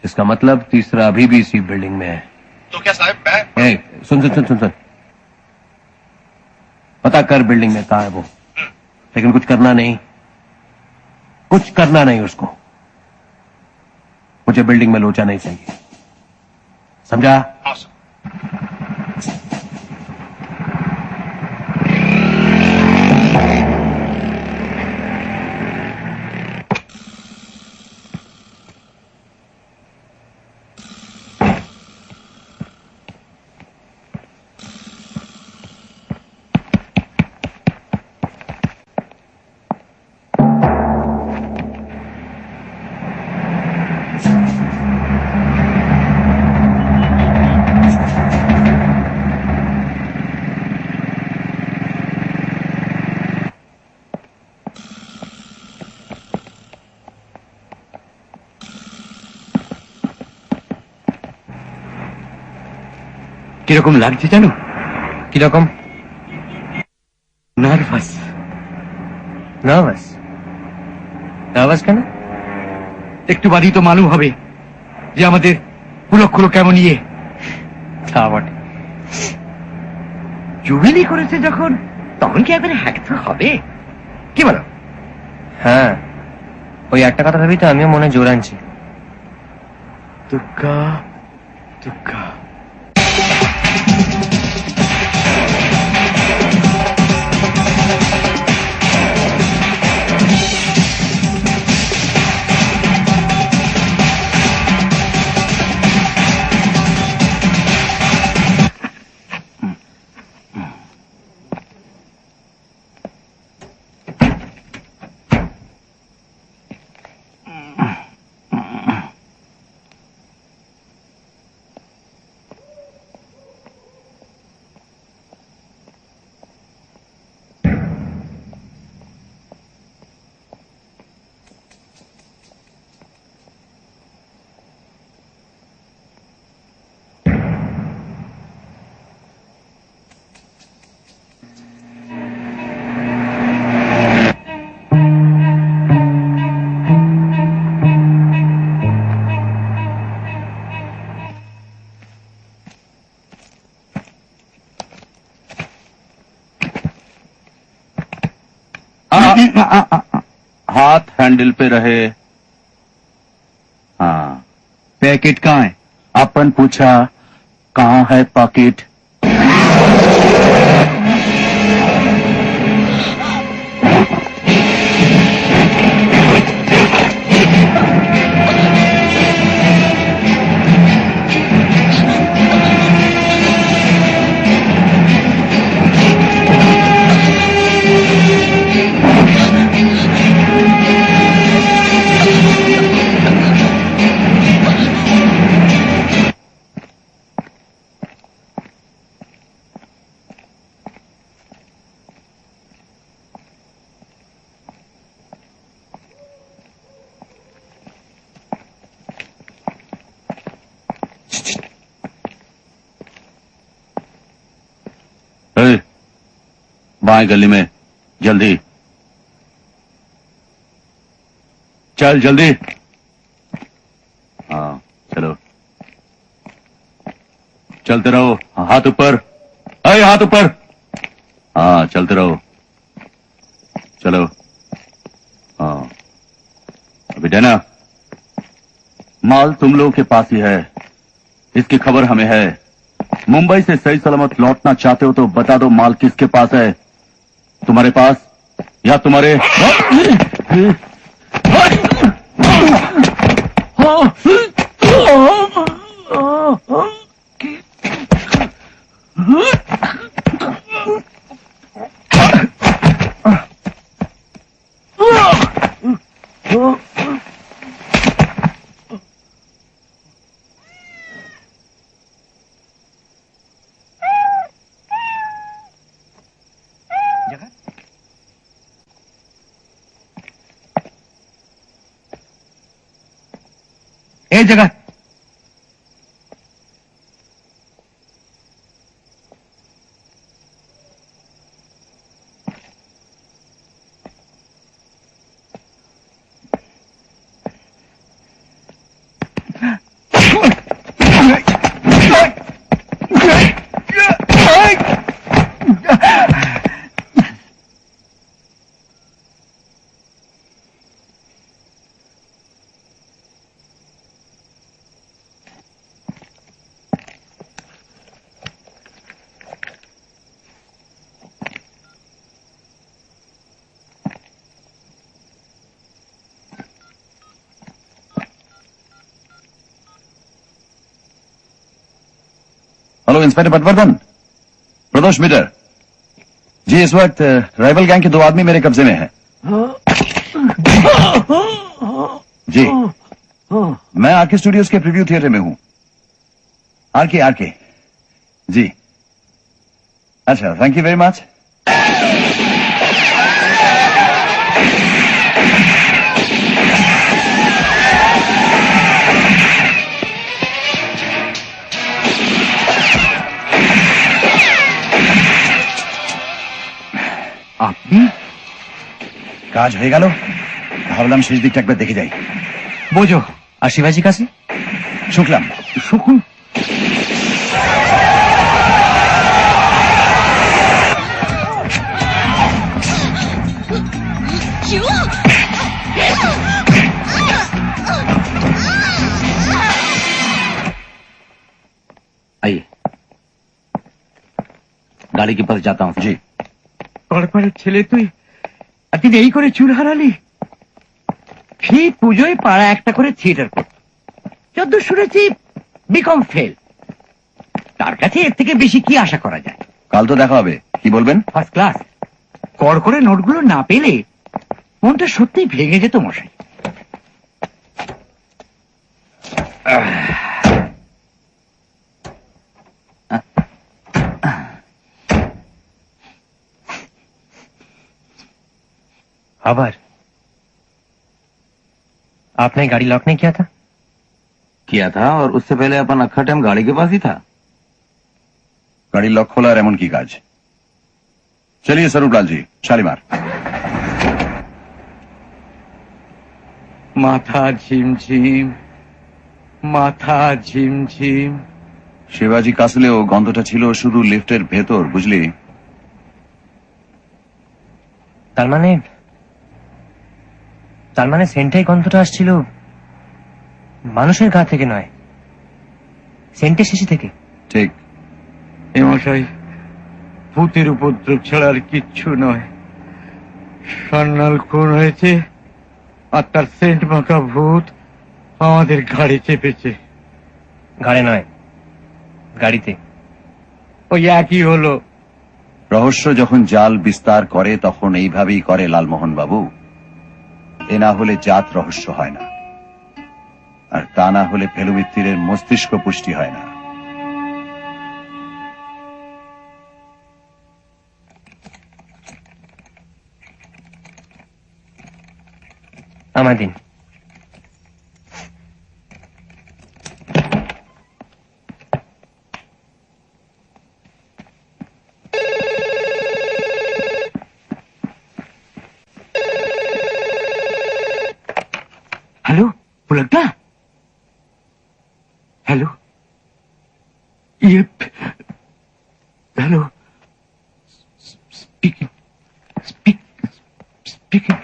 इसका मतलब तीसरा अभी भी इसी बिल्डिंग में है। तो क्या साहब मैं ए, सुन सुन सुन सुन सुन, पता कर बिल्डिंग में कहा है वो, लेकिन कुछ करना नहीं, कुछ करना नहीं उसको। मुझे बिल्डिंग में लोचा नहीं चाहिए, समझा? কিরকম লাগছে জানো? কিরকম? নার্ভাস। নার্ভাস নার্ভাস কেন? একটু বাদই তো মালুম হবে যে আমাদের কুলক্ষুলো কেমন ইয়ে। তা বটে। জুবিলি করেছে যখন, তখন কি একবারে হ্যাক তো হবে, কি বলো? হ্যাঁ, ওই একটা কথা ভাবি তো আমিও মনে জোর আনছি। দুগ্গা দুগ্গা। हाथ हैंडल पे रहे। हाँ, पैकेट कहाँ है? अपन पूछा कहाँ है पॉकेट? बाएं गली में, जल्दी चल, जल्दी। हाँ चलो, चलते रहो, हाथ ऊपर, अरे हाथ ऊपर। हाँ चलते रहो, चलो। हाँ अभी देना, माल तुम लोगों के पास ही है, इसकी खबर हमें है। मुंबई से सही सलामत लौटना चाहते हो तो बता दो माल किसके पास है, तुम्हारे पास या तुम्हारे? एक जगह हेलो इंस्पेक्टर पटवर्धन, प्रदोष मीटर जी। इस वक्त राइवल गैंग के 2 आदमी मेरे कब्जे में हैं। जी, मैं आरके स्टूडियोज के प्रीव्यू थिएटर में हूं। आरके जी। अच्छा, थैंक यू वेरी मच। আপনি কাজ হয়ে গেল, ভাবলাম শেষ দিকটা একবার দেখে যাই। বোঝো, আর শিবাজি কাছে শুকলাম। শুকুন आइए, गाड़ी के पास जाता हूँ। জি। কড়পাড়ের ছেলে তুই, আর তুই এই করে চুল হারালি। সেই পুজোয় পাড়া একটা করে থিয়েটার করত, যত শুনেছি বিকম ফেল। তার কাছে এর থেকে বেশি কি আশা করা যায়? কাল তো দেখা হবে, কি বলবেন? First class. কর করে নোটগুলো না পেলে মনটা সত্যিই ভেঙে যেত মশাই। आभार। आपने गाड़ी लॉक नहीं किया था? किया था, और उससे पहले अपन अक्खा टाइम गाड़ी के पास ही था। গাড়ির লক খোলা আর এমন কি কাজ? চলিয়ে স্বরূপলাল জি, শালিমার। মাথা ঝিমঝিম, মাথা ঝিমঝিম। শিবাজি কাসলেও গন্ধটা ছিল শুধু লিফটের ভেতর, বুঝলি? তার মানে সেন্টাই গন্ধটা আসছিল মানুষের গা থেকে নয়, সেন্টের শেষে থেকে। ঠিক। এ মশাই, ভূতের উপদ্রব ছাড়া আর কিচ্ছু নয়। সান্নাল খুন হয়েছে, আর তার সেন্ট মাখা ভূত আমাদের ঘাড়ে চেপেছে। গাড়ি নয়, গাড়িতে। ওই একই হলো। রহস্য যখন জাল বিস্তার করে তখন এইভাবেই করে লালমোহন বাবু। এ না হলে জাত রহস্য হয় না, আর তা না হলে ফেলুমিত্তিরের মস্তিষ্ক পুষ্টি হয় না। আমার দিন। হ্যালো পুলকদা, হ্যালো, ইয়ে, hello, speaking, speaking.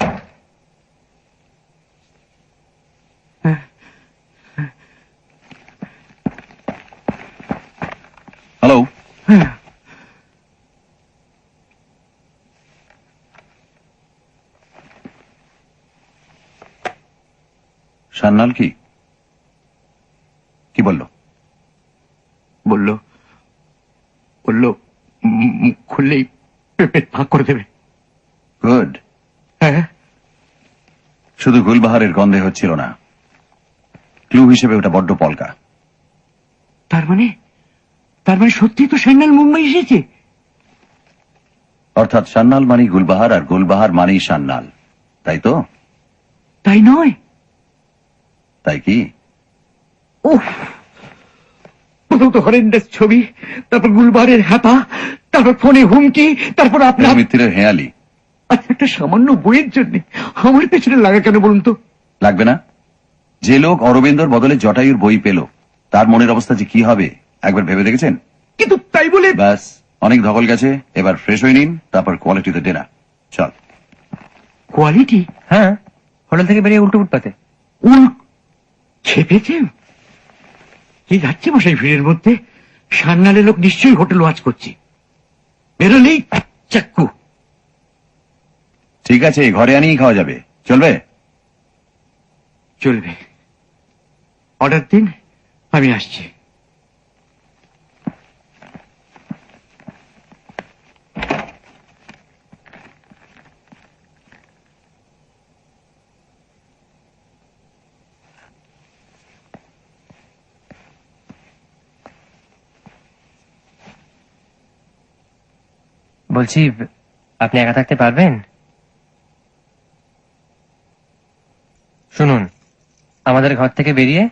Hello, Sanyal কি কি বললো? বললো মুখ খুললেই পেট ফাঁক করে দেবে। গুড। হ্যাঁ, শুধু গুলবাহারের গন্ধে হচ্ছিল না, ক্লু হিসেবে ওটা বড্ড পলকা। তার মানে সত্যি তো সান্নাল মুম্বাই এসেছে। অর্থাৎ সান্নাল মানেই গুলবাহার, আর গুলবাহার মানেই সান্নাল, তাই তো? তাই নয়? তাই কি? উফ, প্রথম তো হরেন্ডাস ছবি, তারপর গুলবারের হাতা, তারপর ফোনে হুমকি, তারপর আপনার মিত্রের হেয়ালি। আচ্ছা, একটা সামান্য বইয়ের জন্য আমার পেছনে লাগা কেন বলুন তো? লাগবে না? যে লোক অরবিন্দর বদলে জটায়ুর বই পেল, তার মনের অবস্থা যে কি হবে একবার ভেবে দেখেছেন? কিন্তু তাই বলে ব্যাস, অনেক ধকল গেছে, এবার ফ্রেশ হয়ে নিন, তারপর কোয়ালিটিতে ডেনা। চল। কোয়ালিটি? হ্যাঁ, হোটেল থেকে বেরিয়ে উল্টো ফুটপাতে। খেপেছেন? কি যাচ্ছে মশাই ভিড়ের মধ্যে? সান্নালের লোক নিশ্চয়ই হোটেল ওয়াচ করছে। বেরোলেই চাক্কু। ঠিক আছে, ঘরে আনিয়ে খাওয়া যাবে, চলবে? চলবে। অর্ডার দিন, আমি আসছি। বলছি, আপনি একা থাকতে পারবেন? শুনুন, আমাদের ঘর থেকে বেরিয়ে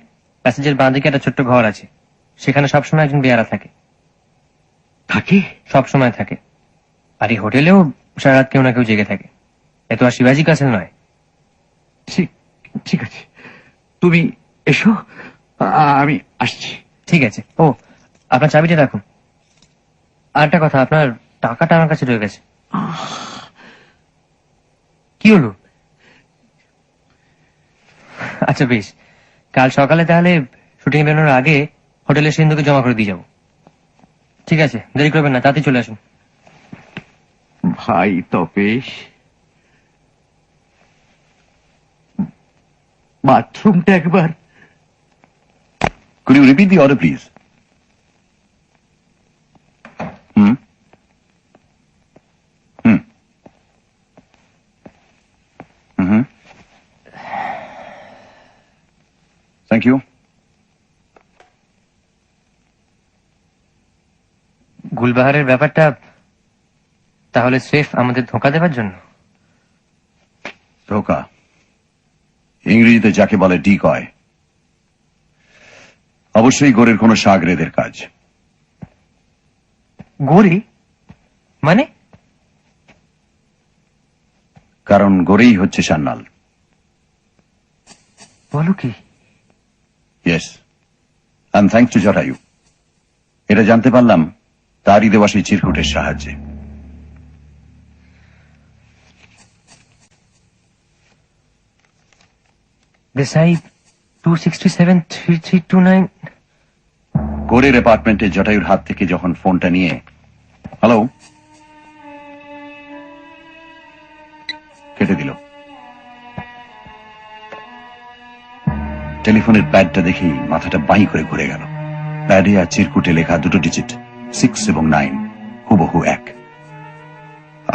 প্যাসেজের বাঁ দিকে একটা ছোট্ট ঘর আছে, সেখানে সবসময় একজন বেয়ারা থাকে। থাকে? সব সময় থাকে। আর এই হোটেলেও সারা রাত কেউ না কেউ জেগে থাকে। এ তো আর শিবাজি কাসেল নয়। ঠিক ঠিক আছে, তুমি এসো, আমি আসছি। ঠিক আছে। ও, আপনার চাবিটা রাখুন। আর একটা কথা, আপনার টাকাটা আমার কাছে রয়ে গেছে। কি হলো? আচ্ছা বেশ, কাল সকালে তাহলে শুটিং বেরোনোর আগে হোটেলে সিন্ধুকে জমা করে দিয়ে যাবো। ঠিক আছে, দেরি করবেন না, তাড়াতাড়ি চলে আসুন। ভাই তপেশ, বাথরুমটা একবার। Could you repeat the order, please? Hmm? Hmm. Mm-hmm. Thank you. গুলবাহারের ব্যাপারটা তাহলে স্রেফ আমাদের ধোঁকা দেওয়ার জন্য? ধোকা ইংরেজিতে যাকে বলে ডিকয়। অবশ্যই গোরের কোনো সাগরেদের কাজ। গৌরী মানে? কারণ গোরেই হচ্ছে সান্নাল। বলো কি? Yes, and thanks to Jatayu. এটা জানতে পারলাম তারই দেওয়া সেই চিরকুটের সাহায্যে। দেসাই 2673329। গোরের অ্যাপার্টমেন্টে জটায়ুর হাত থেকে যখন ফোনটা নিয়ে, হ্যালো, কেটে দিল। টেলিফোনের প্যাডটা দেখেই মাথাটা বাঁই করে ঘুরে গেল। প্যাডে আর চিরকুটে লেখা দুটো ডিজিট 6 এবং 9 হুবহু এক।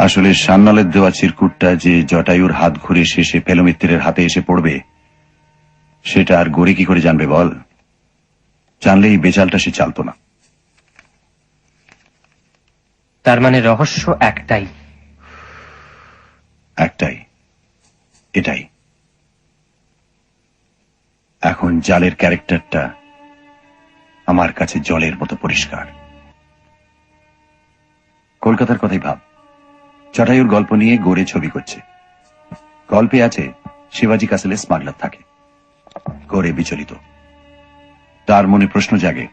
আসলে সান্নালের দেওয়া চিরকুটটা যে জটায়ুর হাত ঘুরে শেষে পেলমিত্রের হাতে এসে পড়বে, সেটা আর গোরে কি করে জানবে বল? জানলে এই বেচালটা সে চালতো না। তার মানে রহস্য একটাই? একটাই, এটাই। এখন জালের ক্যারেক্টারটা আমার কাছে জলের মতো পরিষ্কার। কলকাতার কথাই ভাব, জটায়ুর গল্প নিয়ে গোরে ছবি করছে। গল্পে আছে শিবাজি কাসেলে স্মাগলার থাকে। গোরে বিচলিত, তার মনে প্রশ্ন জাগে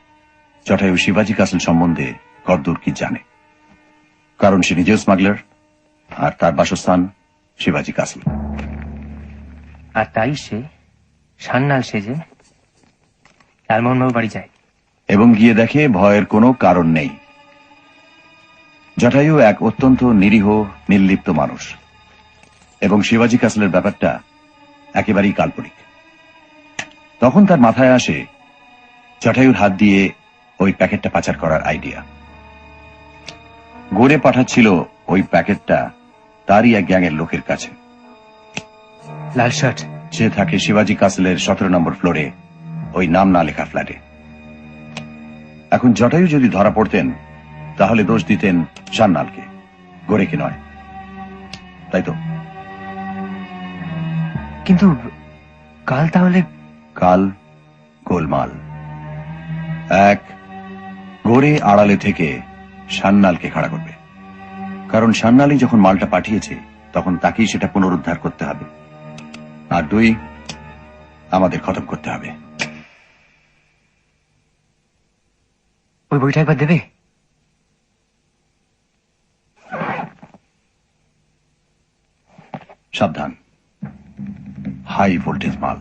জটায়ু শিবাজি কাসেল সম্বন্ধে কদ্দূর কি জানে। কারণ সে নিজেও স্মাগলার, আর তার বাসস্থান শিবাজি কাসেল। আর তাই সে সান্নাল সেজে লালমোহনবাবু বাড়ি যায় এবং গিয়ে দেখে ভয়ের কোনো কারণ নেই। জটায়ু এক অত্যন্ত নিরীহ নির্লিপ্ত মানুষ, এবং শিবাজি কাসলের ব্যাপারটা একেবারেই কাল্পনিক। তখন তার মাথায় আসে জটায়ুর হাত দিয়ে ওই প্যাকেটটা পাচার করার আইডিয়া। গোরে পাঠাচ্ছিল ওই প্যাকেটটা তারই এক গ্যাংয়ের লোকের কাছে। লাল শার্ট। সে থাকে শিবাজি কাসলের 17 নম্বর ফ্লোরে, ওই নাম না লেখা ফ্ল্যাটে। এখন জটায়ু যদি ধরা পড়তেন, তাহলে দোষ দিতেন সান্নালকে, গোরেকে নয়, তাই তো? কিন্তু কাল তাহলে? কাল গোলমাল। এক, গোরে আড়ালে থেকে সান্নালকে খাড়া করবে, কারণ সান্নালই যখন মালটা পাঠিয়েছে তখন তাকেই সেটা পুনরুদ্ধার করতে হবে। আর দুই, আমাদের খতম করতে হবে। ওই বইটা একবার দেবে? সাবধান, হাই ভোল্টেজ মাল।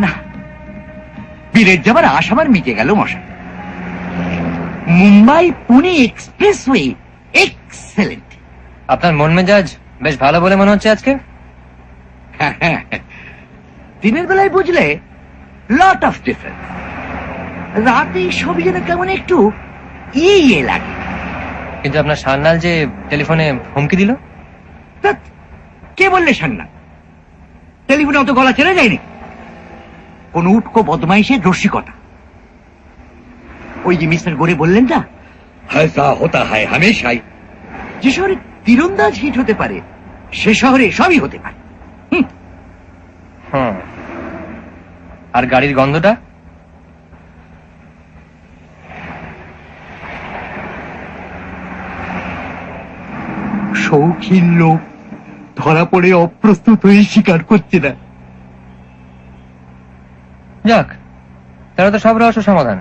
না, বীরের যাবার আশ আমার মিটে গেল মশা। Mumbai Pune expressway excellent. আপনার মন মেজাজ বেশ ভালো বলে মনে হচ্ছে আজকে। দিনের বেলায় বুঝলে লট অফ ডিফারেন্স, রাতে সবই যেন কেমন একটু ইয়ে লাগে। কিন্তু আপনার সান্নাল যে টেলিফোনে হুমকি দিল? ধ্যাৎ, কে বললে সান্না? টেলিফোনে অত গলা চেনা যায়নি। কোন উটকো বদমাইশের রসিকতা। ওই যে মিস্টার গোরে বললেন না, হায়সা হতা হয় হামেশাই। যে শহরে তীরন্দাজ হিট হতে পারে, সে শহরে সবই হতে পারে। হুম। আর গাড়ির গন্ধটা? শৌখিন লোক ধরা পড়ে অপ্রস্তুত হয়ে স্বীকার করছে না। যাক, তারা তো সব রহস্য সমাধান।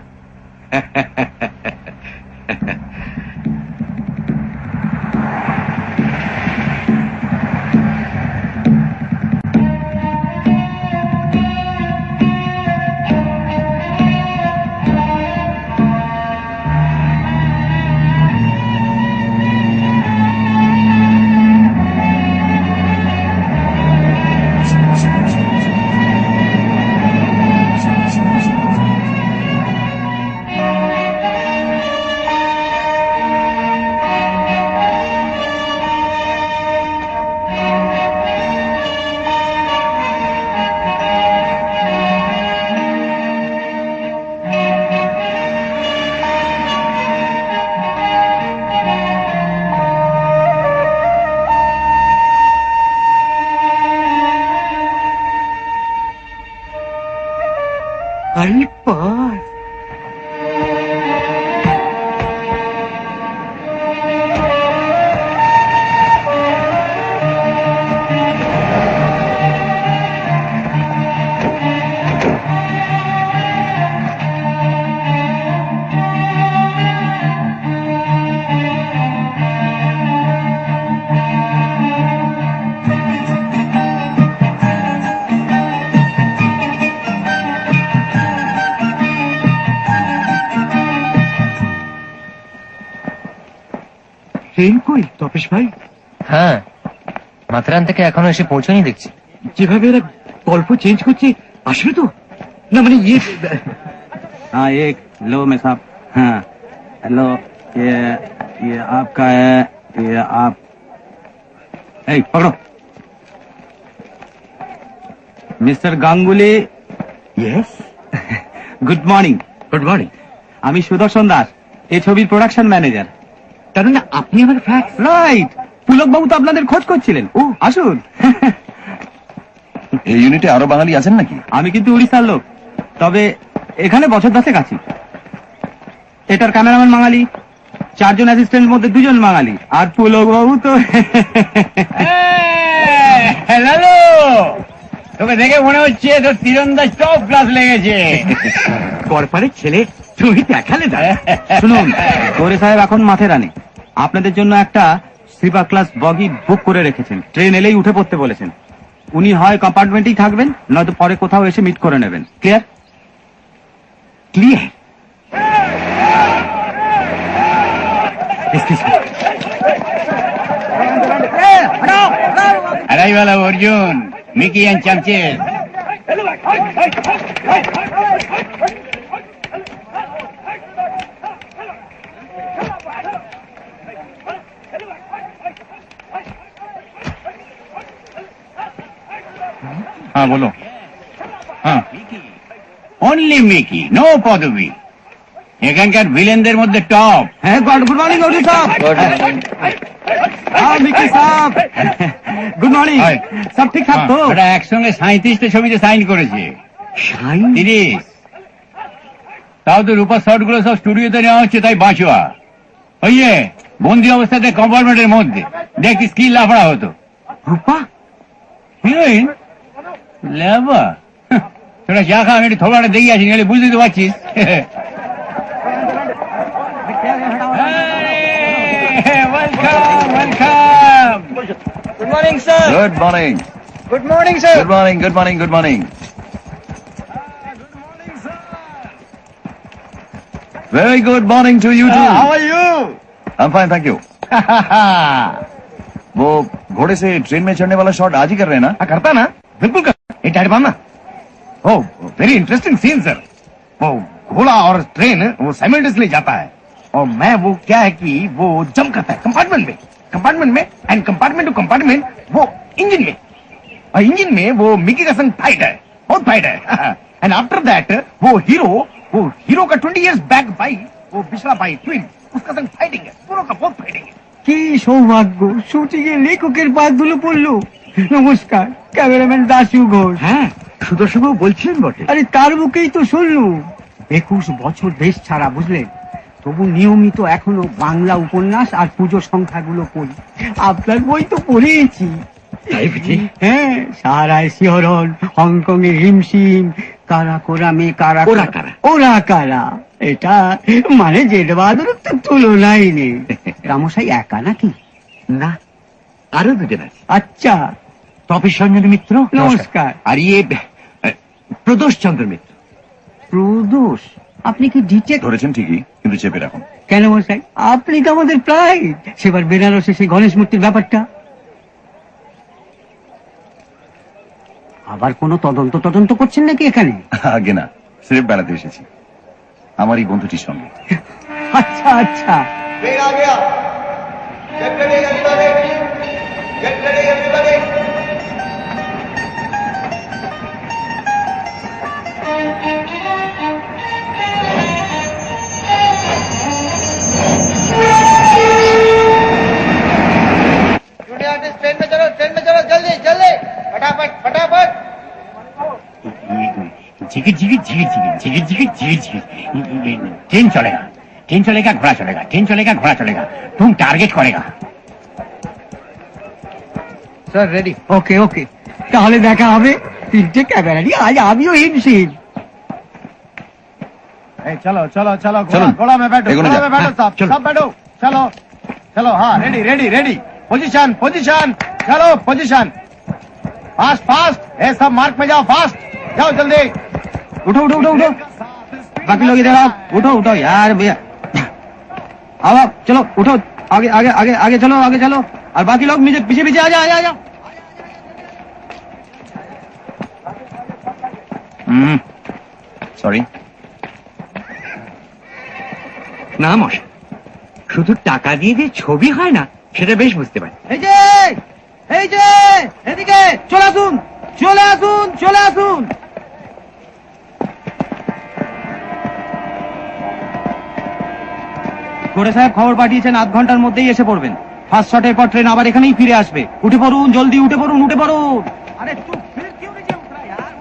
আলপাস ট্রেন কই তপেশ ভাই? হ্যাঁ, মাথেরান থেকে এখনো এসে পৌঁছনি দেখছি। যেভাবে এরা গল্প চেঞ্জ করছে আসবে তো না, মানে ইয়ে हाँ एक लो मैं साहब। हाँ हेलो, ये आपका है, ये आप ए पकड़ो। Mister Ganguly, yes, good morning. Good morning. আমি সুদর্শন দাস, এই ছবির প্রোডাকশন ম্যানেজার। তার মানে আপনি আমার ফ্যাক্স? রাইট, পুলক বাবু তো আপনাদের খোঁজ করছিলেন। ও আসুন। এই ইউনিটে আরো বাঙালি আছেন নাকি? আমি কিন্তু উড়িষ্যার লোক, তবে এখানে বছর 10 আছি। এটার ক্যামেরাম্যান বাঙালি, 4 জন অ্যাসিস্ট্যান্ট মধ্যে 2 জন বাঙালি, আর পুলক বাবু তো লালু, তোকে দেখে মনে হচ্ছে তোর তীরন্দাজ টপ ক্লাস লেগেছে। করপারের ছেলে, তুমি দেখালে না। শুনুন, গৌরী সাহেব এখন মাথেরানে আপনাদের জন্য একটা স্লিপার ক্লাস বগি বুক করে রেখেছেন। ট্রেন এলেই উঠে পড়তে বলেছেন। উনি হয় কম্পার্টমেন্টেই থাকবেন, নয়তো পরে কোথাও এসে মিট করে নেবেন। Clear? Clear. Arrival of Arjun, Mickey and Chamches. हाँ बोलो। हाँ Only Mickey, no পদবী। এখানকার ভিলেনদের মধ্যে টপ। হ্যাঁ, গুড মর্নিং গৌরী সাহেব। হ্যাঁ মিকি সাহেব, গুড মর্নিং। হাই। সব ঠিকঠাক তো? ওরা একসঙ্গে 37টা ছবিতে সাইন করেছে। 30। তাও তো রূপার শর্ট গুলো সব স্টুডিওতে নেওয়া হচ্ছে, তাই বাঁচোয়া। ওই যে বন্দি অবস্থাতে কম্পার্টমেন্টের মধ্যে দেখি স্কিল লাফড়া হতো। রূপা হিরোইন লেবা, তোরা যা খা, আমি একটু থোড়াটা দেখে আসি, নাহলে বুঝতে তো পারছিস। Welcome welcome. Good morning sir. Good morning, good morning sir. Good morning, good morning, good morning. Very good morning to you too. How are you? I'm fine, thank you. वो घोड़े से ट्रेन में चढ़ने वाला शॉट आज ही कर रहे हैं ना? हाँ करता ना, बिल्कुल कर। ये टाइट बांधना। ओ वेरी इंटरेस्टिंग सीन सर। वो घोड़ा और ट्रेन वो साइमल्टेनियसली जाता है, और मैं वो क्या है कि वो जंप करता है कंपार्टमेंट में एंड कंपार्टमेंट टू कंपार्टमेंट वो इंजन में, और इंजन में वो मिकी का संग फाइट है, बहुत फाइट है। एंड आफ्टर दैट वो हीरो का 20 years बैक भाई, वो पिछला भाई ट्विन, उसका संग फाइटिंग है, दोनों का बहुत फाइटिंग है। কি সৌভাগ্য, শুটিং এ লেখকের পা ধুলো পড়লো। নমস্কার, ক্যামেরাম্যান দাশু ঘোষ। হ্যাঁ, সুদর্শনবাবু বলছিলেন বটে। আরে তার মুখেই তো শুনলুম। 21 বছর দেশ ছাড়া, বুঝলেন, তবু নিয়মিত এখনো বাংলা উপন্যাস আর পুজো সংখ্যাগুলো পড়ি। আপনার বই তো পড়েছি। তাই বুঝি? হ্যাঁ, সারায় শিহরণ, হংকং এর হিমশিম, কারা কোরা মে কারা ওরা কারা? ওরা কারা, এটা মানে জেড বাহাদুর তো তুলনাই নেই। রামশাই একা নাকি? না, আরো দুজন আছে। আচ্ছা, তপেশ রঞ্জন মিত্র নমস্কার। আর ইয়ে প্রদোষ চন্দ্র মিত্র। প্রদোষ, আপনি কি ডিটেক্ট? ধরেছেন ঠিকই, কিন্তু চেপে রাখুন। কেন মশাই, আপনি তো আমাদের প্রায় সেবার বেনারসে সেই গণেশ মূর্তির ব্যাপারটা। আবার কোনো তদন্ত করছেন নাকি এখানে? আগে না, সিরেপ বেড়াতে এসেছি আমার এই বন্ধুটির সঙ্গে। আচ্ছা আচ্ছা, झिगिर झिगिर झिगिर झिगिर झिगिर झिगिर झिगिर झिगिर ट्रेन चलेगा, ट्रेन चलेगा, घोड़ा चलेगा, ट्रेन चलेगा, घोड़ा चलेगा, तुम टारगेट करेगा। Sir ready. ওকে ওকে, তাহলে দেখা হবে। 3টে ক্যামেরা নিয়ে আজ আমিও হিমশিম। चलो चलो चलो, घोड़ा चलो। घोड़ा में बैठो, एगोने घोड़ा जा। में बैठो साहब, चलो। सब बैठो। चलो चलो, हाँ, ready ready ready, position position, चलो पोजीशन, फास्ट फास्ट, ये सब मार्क में जाओ, फास्ट जाओ जल्दी। उठो उठो उठो उठो, बाकी लोग इधर आओ, उठो उठो यार भैया, आओ आओ, चलो उठो, आगे आगे आगे आगे चलो, आगे चलो, और बाकी लोग मुझे पीछे पीछे आ जाओ, आ जाओ। সরি। না মশাই, শুধু টাকা দিয়ে যে ছবি হয় না, সেটা বেশ বুঝতে পারি। এই যে এদিকে চলে আসুন, চলে আসুন, চলে আসুন। গোড়ে সাহেব খবর পাঠিয়েছেন, আধ ঘন্টার মধ্যেই এসে পড়বেন। ফার্স্ট শটের পর ট্রেন আবার এখানেই ফিরে আসবে। উঠে পড়ুন, জলদি উঠে পড়ুন, উঠে পড়ুন। আরে চুপ, फिर क्यों नहीं उठ रहा यार?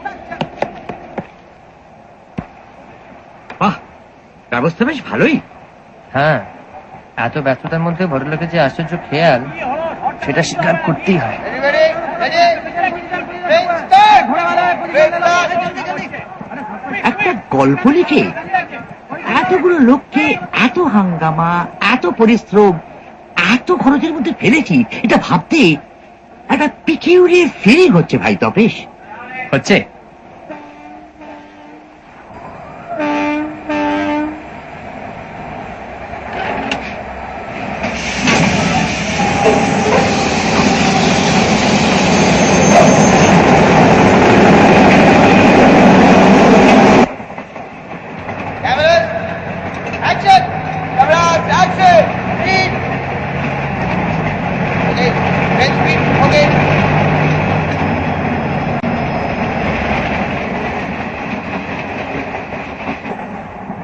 বাহ, ব্যবস্থা বেশ ভালোই। হ্যাঁ, এত ব্যস্ততার মধ্যে ভদ্রলোকের যে আশ্চর্য খেয়াল, সেটা স্বীকার করতেই হয়। একটা গল্প লিখে এতগুলো লোককে এত হাঙ্গামা, এত পরিশ্রম, এত খরচের মধ্যে ফেলেছি, এটা ভাবতে একটা পিকিউরিয়ার ফিলিং হচ্ছে ভাই তপেশ। হচ্ছে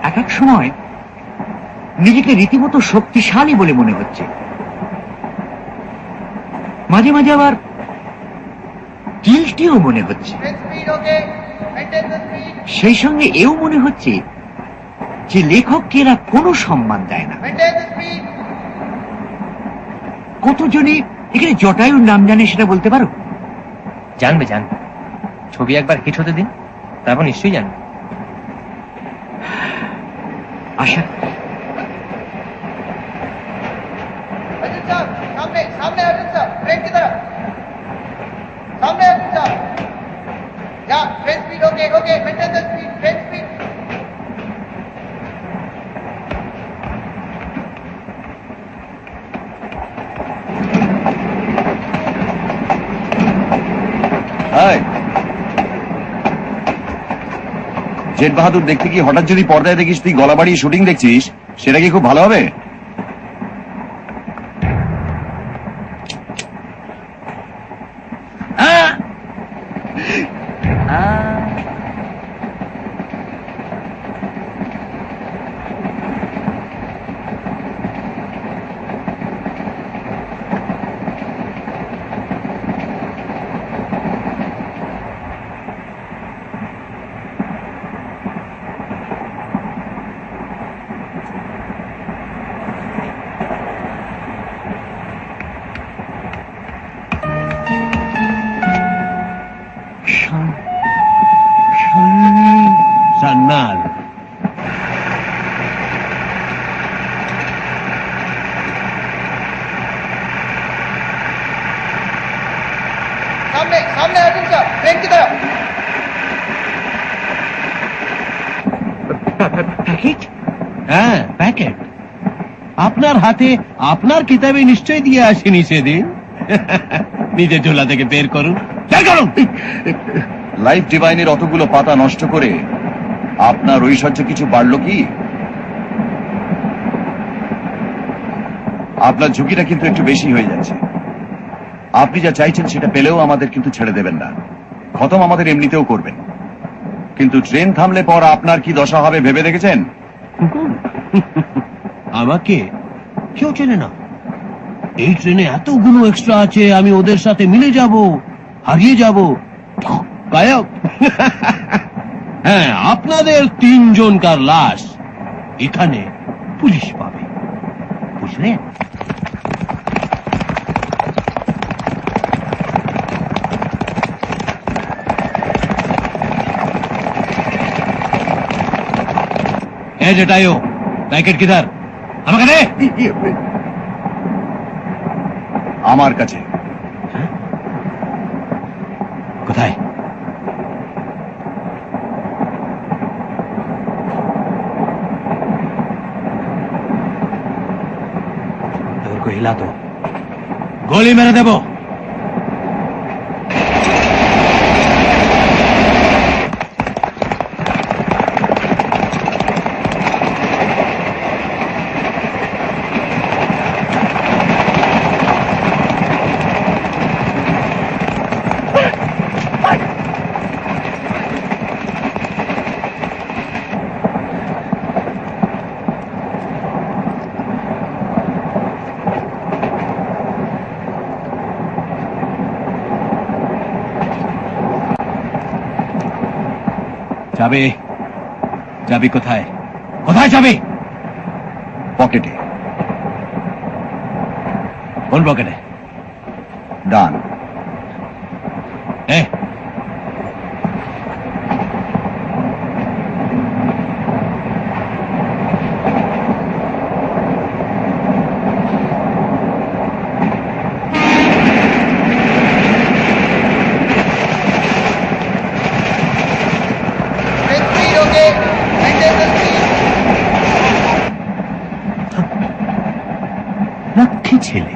এক এক সময় নিজেকে রীতিমতো শক্তিশালী বলে মনে হচ্ছে, মাঝে মাঝে আবার গিল্টিও মনে হচ্ছে। সেই সঙ্গে এও মনে হচ্ছে যে লেখককে এরা কোনো সম্মান দেয় না। কতজনে এখানে জটায়ুর নাম জানে সেটা বলতে পারো? জানবে, জানবে। ছবি একবার হিট হতে দিন, তারপর নিশ্চয়ই জানবে। আশা হাই, জেড বাহাদুর দেখতে কি হঠাৎ যদি পর্দায় দেখিস তুই গলা বাড়িয়ে শুটিং দেখছিস, সেটা কি খুব ভালো হবে? সান্নাল। প্যাকেট হ্যাঁ, প্যাকেট আপনার হাতে আপনার কিতাবে নিশ্চয় দিয়ে আসেনি সেদিন। নিজের ঝোলা থেকে বের করুন, বের করুন। লাইফ ডিভাইনের অতগুলো পাতা নষ্ট করে আপনার ঐশ্বর্য কিছু বাড়লো কি? আপনার ঝুঁকিটা কিন্তু একটু বেশি হয়ে যাচ্ছে। আপনি যা চাইছেন সেটা পেলেও আমাদের কিন্তু ছেড়ে দেবেন না, খতম আমাদের এমনিতেও করবেন। কিন্তু ট্রেন থামলে পর আপনার কি দশা হবে ভেবে দেখেছেন? আমাকে কেউ চেনে না। এই ট্রেনে এতগুলো এক্সট্রা আছে, আমি ওদের সাথে মিলে যাব, হারিয়ে যাব গায়ক। হ্যাঁ, আপনাদের 3 জনকার লাশ এখানে পুলিশ পাবে, বুঝলেন? যেটাইও প্যাকেট কিধার? আমাকে দে। আমার কাছে। কোথায়? अगर कोई हिला तो गोली मेरे देबो। যাবে যাবি কোথায়? কোথায় যাবে? পকেটে। কোন পকেটে? ডান। এ লক্ষ্মী ছেলে।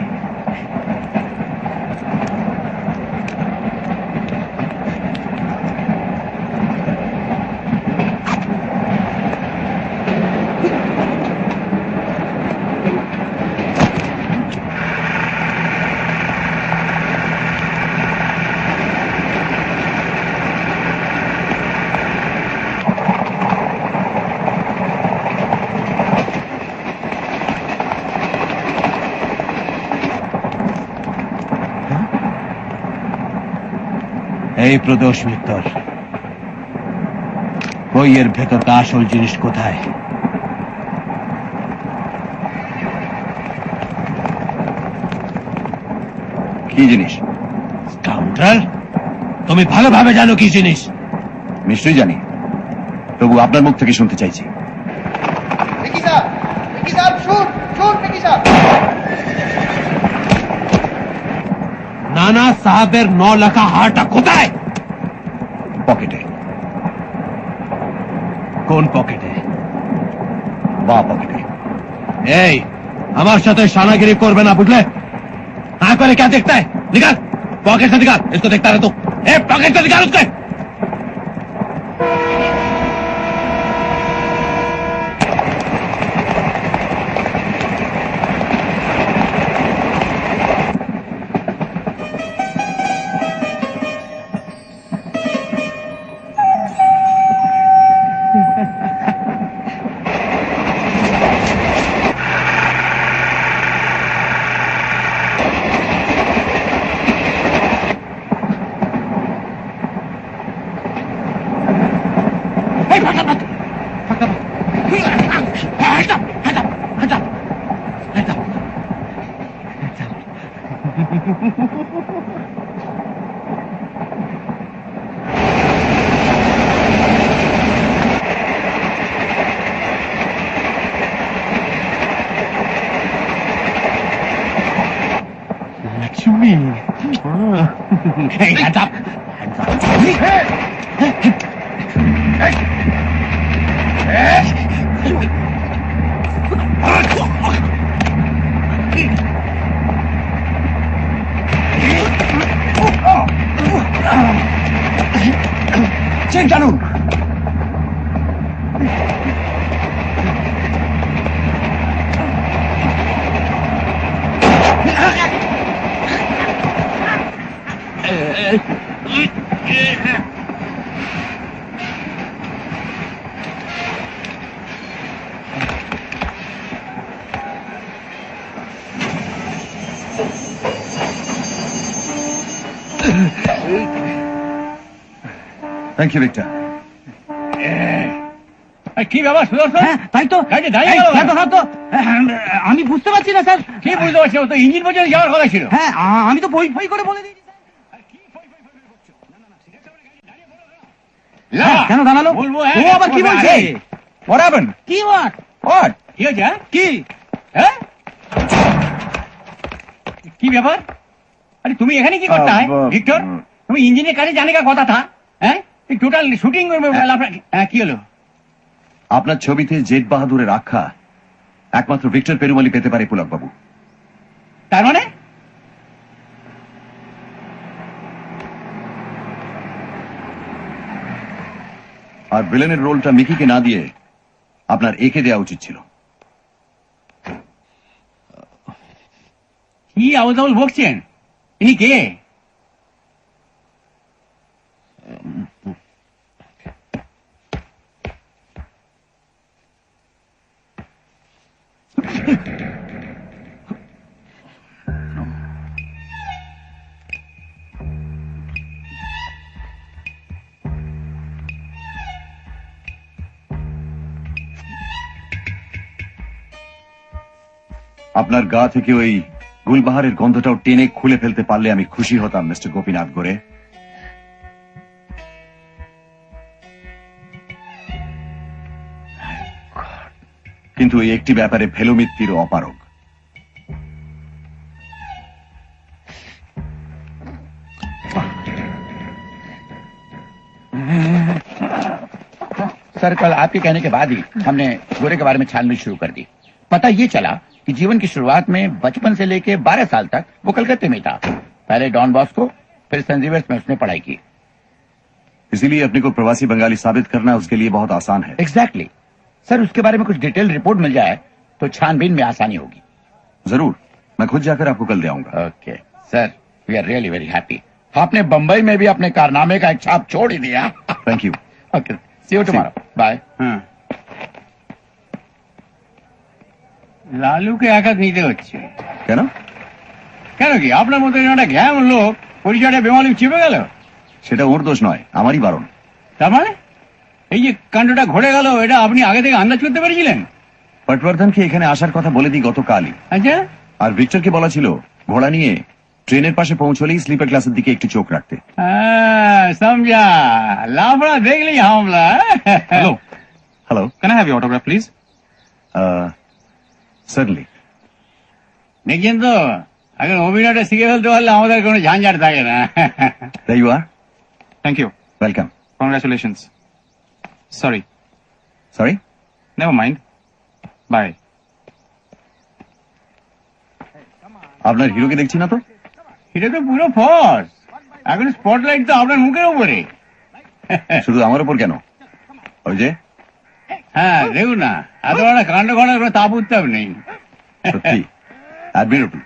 এই প্রদোষ মিত্তর, বইয়ের ভেতরটা আসল জিনিস কোথায়? কি জিনিস? স্কাউন্ডার, তুমি ভালোভাবে জানো কি জিনিস। নিশ্চয়ই জানি, তবু আপনার মুখ থেকে শুনতে চাইছি। নানা সাহেবের 9 লাখা হারটা কোথায়? পকেটে। কোন পকেটে? বা পকেটে। এই, আমার সাথে शानागिरी করবে না, বুঝলে? आंख वाले क्या देखता है? निकाल पॉकेट से, निकाल इसको। देखता रहे तो। पॉकेट से निकाल उसके। Hey, hands up. চেন টানুন। Thank you Victor. কি ব্যাপার সুদর্শন? হ্যাঁ তাই তো গাড়িটা দাঁড়িয়ে এই, গেল কেন? হ্যাঁ তো, আমি বুঝতে পারছি না স্যার। কি বুঝতে পারছি না, তো ইঞ্জিন পর্যন্ত যাওয়ার কথা ছিল। হ্যাঁ আমি তো বই ফই করে বলে দিয়েছি স্যার। না, কেন দাঁড়ালো? বলবো, ও আবার কি বলছে? What happened? কি ওয়াট? What? কি হয়েছে, হ্যাঁ? কি? হ্যাঁ? কি ব্যাপার? আরে তুমি এখানে কি করতে হয় ভিক্টর? তুমি ইঞ্জিনের কাছে জানে কা কথা থা? হ্যাঁ, টোটাল শুটিং কি হলো? আপনার ছবিতে জেট বাহাদুরের আখ্যা একমাত্র ভিক্টর পেরুমালি পেতে পারে পুলক বাবু। তার মানে আর ভিলেনের রোলটা মিকিকে না দিয়ে আপনার একে দেওয়া উচিত ছিল। কি আবল তাবল বকছেন? ইনি কে? আপনার গা থেকে ওই গুলবাহারের গন্ধটাও টেনে খুলে ফেলতে পারলে আমি খুশি হতাম মিস্টার গোপীনাথ গোরে। কিন্তু এই একটি ব্যাপারে ভেলুমিত্তির অপারগ। सर कल आपके कहने के बाद ही हमने गोरे के बारे में छानबीन शुरू कर दी। पता ये चला कि जीवन की शुरुआत में बचपन से लेके 12 साल तक वो कलकत्ते में था। पहले डॉन बॉस्को, फिर सेंट जेवियर्स में उसने पढ़ाई की। इसीलिए अपने को प्रवासी बंगाली साबित करना उसके लिए बहुत आसान है। एग्जैक्टली सर, उसके बारे में कुछ डिटेल रिपोर्ट मिल जाए तो छानबीन में आसानी होगी। जरूर, मैं खुद जाकर आपको कल दे आऊंगा। Okay sir, we are really very happy. आपने बंबई में भी अपने कारनामे का एक छाप छोड़ ही दिया। Thank you. Okay, see you tomorrow, bye. হ্যাঁ, লালুকে একা নিতে হচ্ছে কেন? কেন? কি আপনার মতো একটা জ্ঞান লোক পরিচয়টা বেমালুম চেপে গেল? সেটা ওর দোষ নয়, আমারই বারণ। তার মানে এই যে কাণ্ডটা ঘটে গেল, এটা আপনি আগে থেকে আন্দাজ করতে পেরেছিলেন? পটবর্ধনকে এখানে আসার কথা বলে দিই গতকালই। আচ্ছা, আর ভিক্টরকে বলা ছিল ঘোড়া নিয়ে ট্রেনের পাশে পৌঁছলেই স্লিপার ক্লাসের দিকে একটু চোখ রাখতে। হ্যাঁ, সমঝা। লাফড়া দেখলেই হামলা। Hello. Hello, Can I have your autograph, please? সার্লি। দেখছেন তো, এখন অভিনয়টা শিখে ফেলতে পারলে আমাদের কোনো ঝাঞ্ঝাট থাকে না। There you are. Thank you. Welcome. Congratulations. Sorry. Sorry? Never mind. Bye. আপনার হিরোকে দেখছি না তো? এটা তো পুরো ফস। এখন স্পটলাইট তো আপনার মুখের উপরে। শুধু আমার উপর কেন? ওই যে হ্যাঁ, দেখুন না, এত বড় কাণ্ড করার কোনো তাপ উত্তাপ নেই। সত্যি অ্যাডমিরেবল।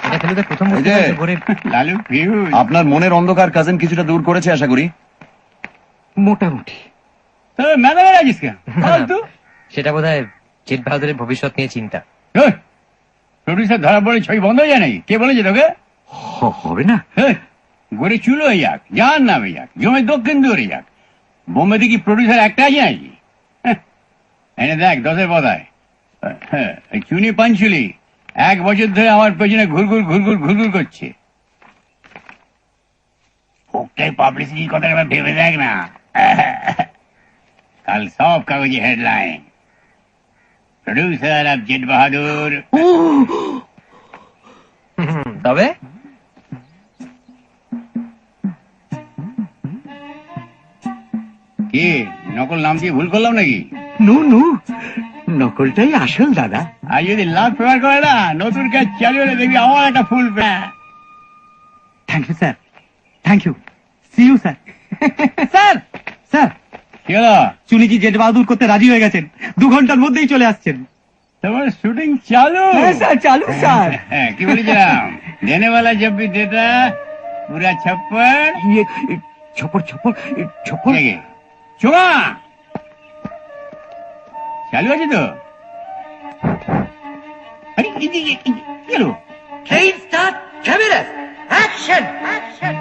এটা ফেলুদা প্রথম এই বুঝতে যে- পারছে ঘোরে। লালু ফিউজ। আপনার মনের অন্ধকার কাজিন কিছুটা দূর করেছে আশা করি। মোটামুটি। তবে মেধাবে রাখিস কেন? ফালতু। সেটা বোধহয় জেট বাহাদুরের ভবিষ্যৎ নিয়ে চিন্তা। প্রডিউসার ধরা পড়ে ছবি বন্ধ হয়ে যায় নাকি? কে বলেছে তোকে? হবে না। গড়ে চুলো হয়ে যাক, যার নামে যাক, জমে দক্ষিণ দূরে যাক, বোম্বেতে কি প্রডিউসার একটা আছে নাকি? এনে দেখ 10-এর পদায় চুনি পাঞ্চুলি 1 বছর ধরে আমার পেছনে ঘুরঘুর ঘুরঘুর ঘুরঘুর করছে। ওটাই পাবলিসিটির কথা এবার ভেবে দেখ না। কাল সব কাগজে হেডলাইন। प्रोड्यूसर ऑफ जेट बहादुर তবে কি নকল নাম দিয়ে ভুল করলাম নাকি? নু নু নকলটাই আসল দাদা। আর যদি লাভ ফেভার করে না, নতুন কাজ চালু হলে দেখবি আমার একটা ফুল thank you sir, thank you, see you sir. Sir sir, কি হলো? চুনিজি জেট বাহাদুর করতে রাজি হয়ে গেছেন, 2 ঘন্টার মধ্যেই চলে আসছেন। তোমার শুটিং চালু? হ্যাঁ স্যার, চালু স্যার। হ্যাঁ, কি বলেছিলাম? দেনে वाला जब भी देता पूरा छप्पड़ ইয়ে, ছপর ছপর ছপর। নাকি চোঙা চালু আছে তো? আরে কি হলো? Train start, camera, action, action.